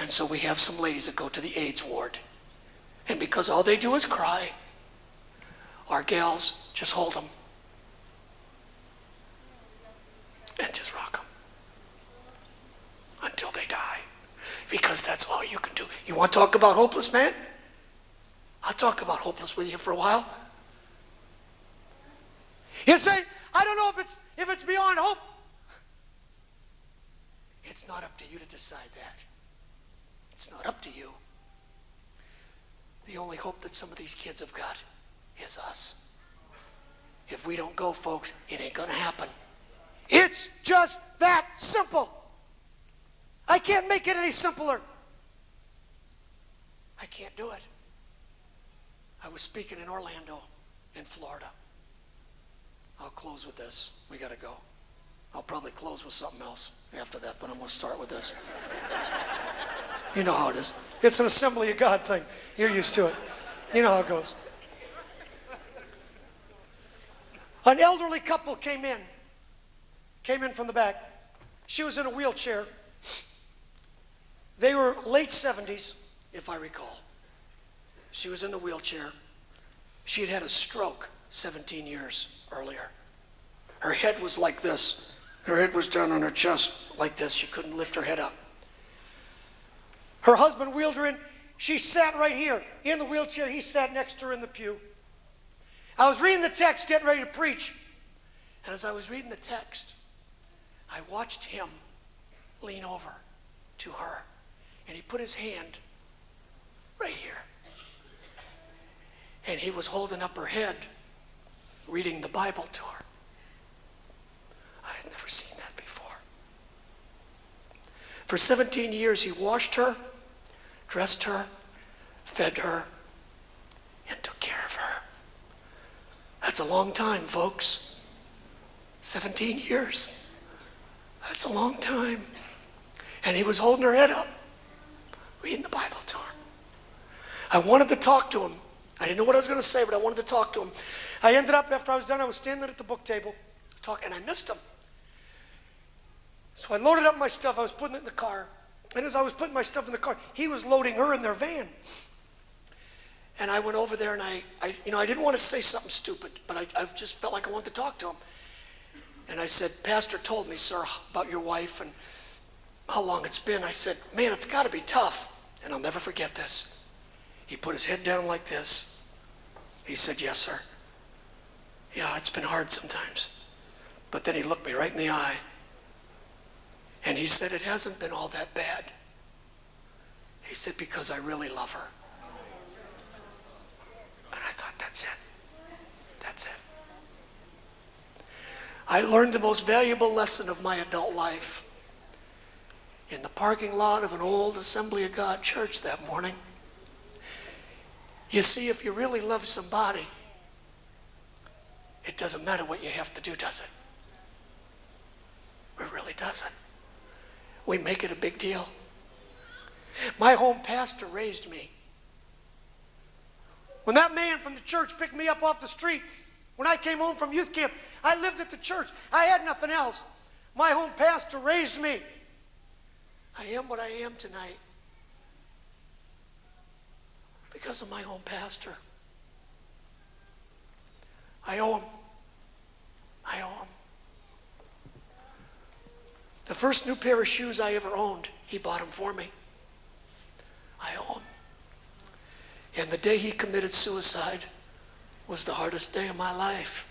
And so we have some ladies that go to the AIDS ward. And because all they do is cry, our gals just hold them and just rock them until they die. Because that's all you can do. You want to talk about hopeless, man? I'll talk about hopeless with you for a while. You say, I don't know if it's beyond hope. It's not up to you to decide that. It's not up to you. The only hope that some of these kids have got is us. If we don't go, folks, it ain't gonna happen. It's just that simple. I can't make it any simpler. I can't do it. I was speaking in Orlando, in Florida. I'll close with this. We gotta go. I'll probably close with something else after that, but I'm gonna start with this. You know how it is. It's an Assembly of God thing. You're used to it. You know how it goes. An elderly couple came in from the back. She was in a wheelchair. They were late 70s, If I recall. She was in the wheelchair. She had had a stroke 17 years earlier. Her head was like this. Her head was down on her chest like this. She couldn't lift her head up. her husband wheeled her in. She sat right here in the wheelchair. He sat next to her in the pew. I was reading the text, getting ready to preach. And as I was reading the text, I watched him lean over to her. And he put his hand right here. And he was holding up her head, reading the Bible to her. I had never seen that before. For 17 years, he washed her, dressed her, fed her, and took care of her. That's a long time, folks. 17 years. That's a long time. And he was holding her head up, reading the Bible to her. I wanted to talk to him. I didn't know what I was going to say, but I wanted to talk to him. I ended up, after I was done, I was standing at the book table talking, and I missed him. So I loaded up my stuff. I was putting it in the car. And as I was putting my stuff in the car, he was loading her in their van. And I went over there, and I didn't want to say something stupid, but I just felt like I wanted to talk to him. And I said, Pastor told me, sir, about your wife and how long it's been. I said, man, it's got to be tough. And I'll never forget this. He put his head down like this. He said, yes, sir. Yeah, it's been hard sometimes. But then he looked me right in the eye. And he said, it hasn't been all that bad. He said, because I really love her. And I thought, that's it. That's it. I learned the most valuable lesson of my adult life in the parking lot of an old Assembly of God church that morning. You see, if you really love somebody, it doesn't matter what you have to do, does it? It really doesn't. We make it a big deal. My home pastor raised me. When that man from the church picked me up off the street, when I came home from youth camp, I lived at the church. I had nothing else. My home pastor raised me. I am what I am tonight because of my home pastor. I owe him. I owe him. The first new pair of shoes I ever owned, he bought them for me. I owe him. And the day he committed suicide was the hardest day of my life.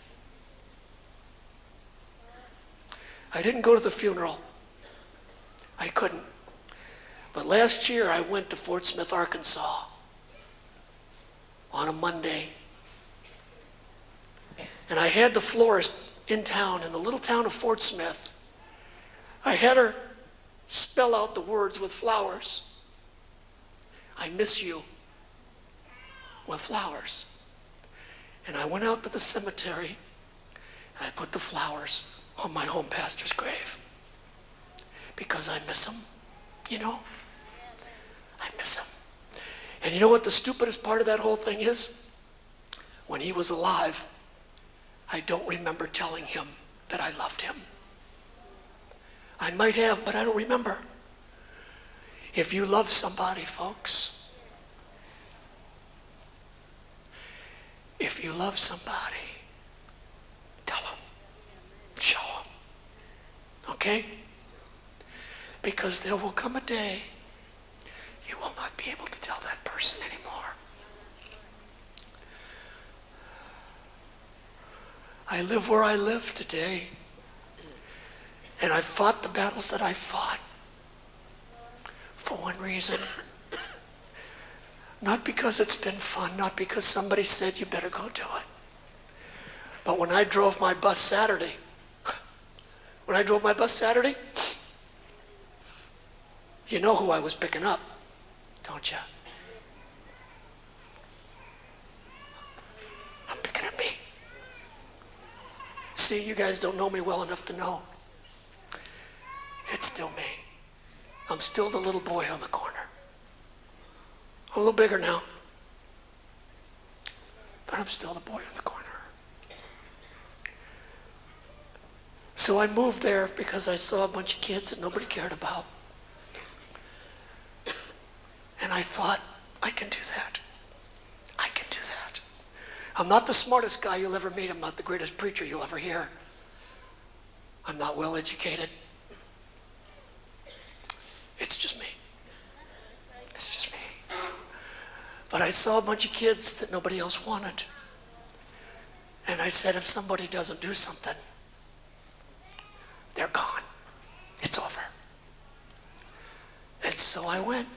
I didn't go to the funeral. I couldn't. But last year I went to Fort Smith, Arkansas on a Monday. And I had the florist in town, in the little town of Fort Smith. I had her spell out the words with flowers. I miss you, with flowers. And I went out to the cemetery and I put the flowers on my home pastor's grave because I miss him, you know? I miss him. And you know what the stupidest part of that whole thing is? When he was alive, I don't remember telling him that I loved him. I might have, but I don't remember. If you love somebody, folks, If you love somebody, tell them, show them, okay? Because there will come a day you will not be able to tell that person anymore. I live where I live today, and I've fought the battles that I fought for one reason. Not because it's been fun, not because somebody said you better go do it. But when I drove my bus Saturday, you know who I was picking up, don't you? I'm picking up me. See, you guys don't know me well enough to know. It's still me. I'm still the little boy on the corner. I'm a little bigger now, but I'm still the boy in the corner. So I moved there because I saw a bunch of kids that nobody cared about. And I thought, I can do that. I can do that. I'm not the smartest guy you'll ever meet. I'm not the greatest preacher you'll ever hear. I'm not well educated. It's just me. It's just me. But I saw a bunch of kids that nobody else wanted. And I said, if somebody doesn't do something, they're gone. It's over. And so I went.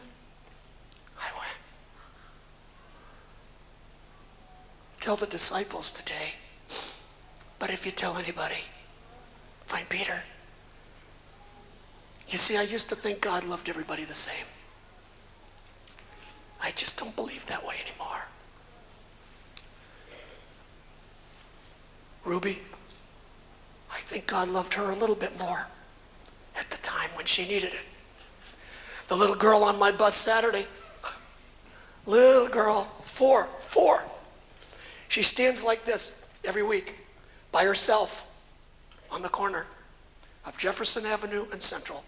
Tell the disciples today. But if you tell anybody, find Peter. You see, I used to think God loved everybody the same. I just don't believe that way anymore. Ruby, I think God loved her a little bit more at the time when she needed it. The little girl on my bus Saturday, little girl, four. She stands like this every week by herself on the corner of Jefferson Avenue and Central.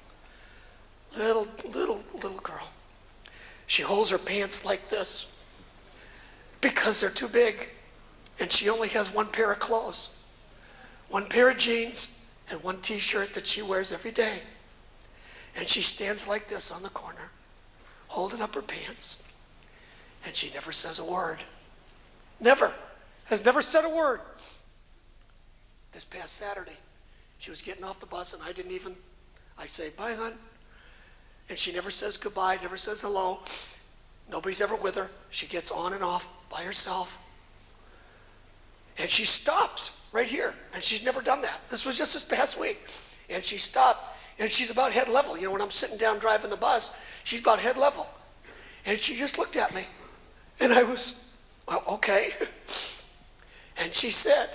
Little girl. She holds her pants like this because they're too big, and she only has one pair of clothes, one pair of jeans, and one t-shirt that she wears every day. And she stands like this on the corner, holding up her pants, and she never says a word. Never. Has never said a word. This past Saturday, she was getting off the bus, and I say, bye, hon. And she never says goodbye, never says hello. Nobody's ever with her. She gets on and off by herself. And she stops right here, and she's never done that. This was just this past week. And she stopped, and she's about head level. You know, when I'm sitting down driving the bus, she's about head level. And she just looked at me, and I was, well, okay. And she said,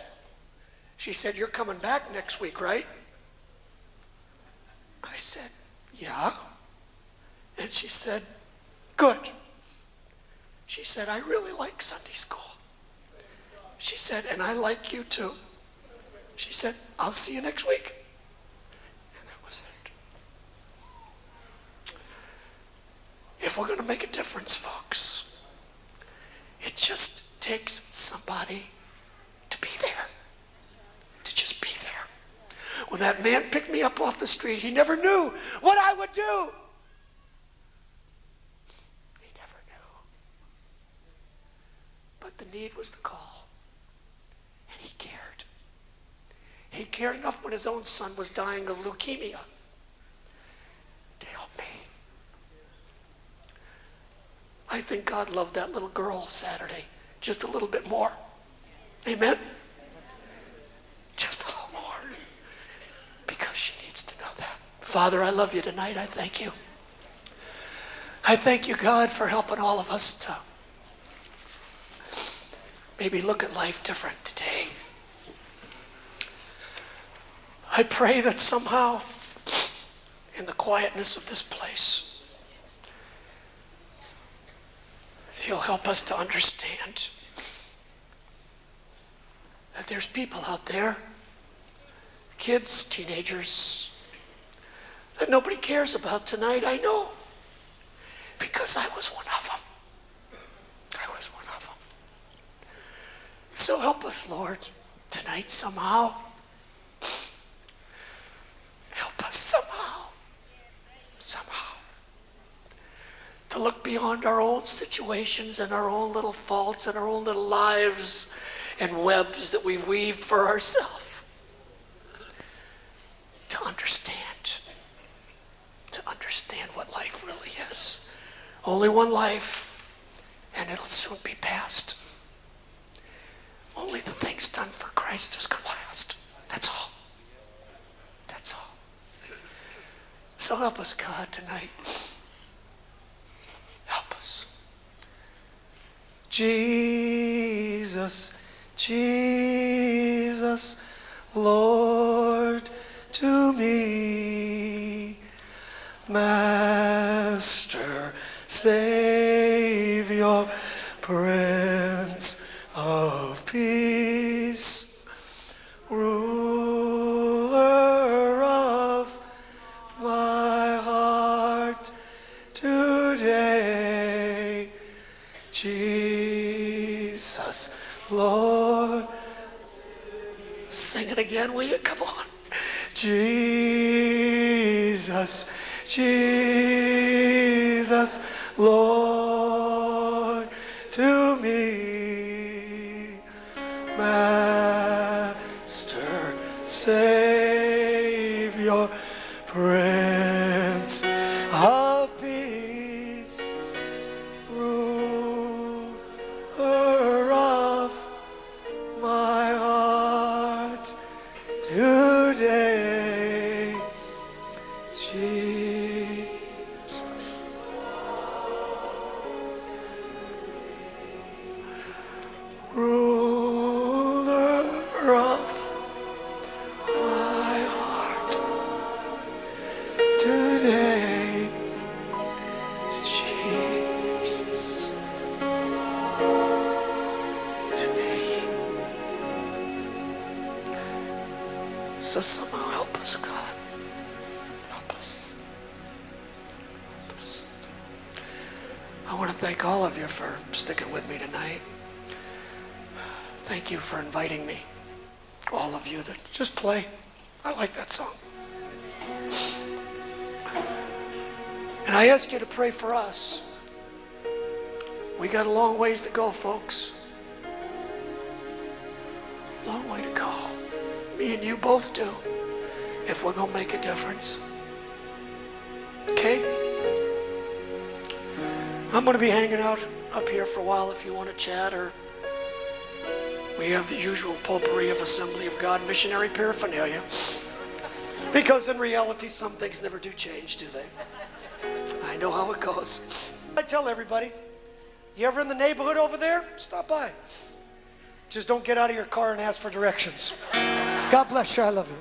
you're coming back next week, right? I said, yeah. And she said, good. She said, I really like Sunday school. She said, and I like you too. She said, I'll see you next week. And that was it. If we're going to make a difference, folks, it just takes somebody to be there, to just be there. When that man picked me up off the street, he never knew what I would do. He never knew. But the need was the call, and he cared. He cared enough when his own son was dying of leukemia to help me. I think God loved that little girl Saturday just a little bit more. Amen? Just a little more. Because she needs to know that. Father, I love you tonight. I thank you. I thank you, God, for helping all of us to maybe look at life different today. I pray that somehow, in the quietness of this place, you'll help us to understand that there's people out there, kids, teenagers, that nobody cares about tonight. I know, because I was one of them. I was one of them. So help us, Lord, tonight somehow. Help us somehow, to look beyond our own situations and our own little faults and our own little lives and webs that we've weaved for ourselves, to understand what life really is. Only one life, and it'll soon be past. Only the things done for Christ is going to last. That's all. That's all. So help us, God, tonight. Help us. Jesus, Jesus, Lord, to me, Master, Savior, Prince of Peace, ruler of my heart today, Jesus, Lord. Sing it again, will you? Come on. Jesus, Jesus, Lord, to me, Master, Savior, Prince of Peace, ruler of my heart today, Jesus. Ruler of my heart today, Jesus, to me. So somehow help us, God. Help us. Help us. I want to thank all of you for sticking with me tonight. Thank you for inviting me. All of you that just play. I like that song. And I ask you to pray for us. We got a long ways to go, folks. Long way to go. Me and you both do, if we're going to make a difference. Okay? I'm going to be hanging out up here for a while if you want to chat, or we have the usual potpourri of Assembly of God missionary paraphernalia. Because in reality, some things never do change, do they? I know how it goes. I tell everybody, you ever in the neighborhood over there? Stop by. Just don't get out of your car and ask for directions. God bless you. I love you.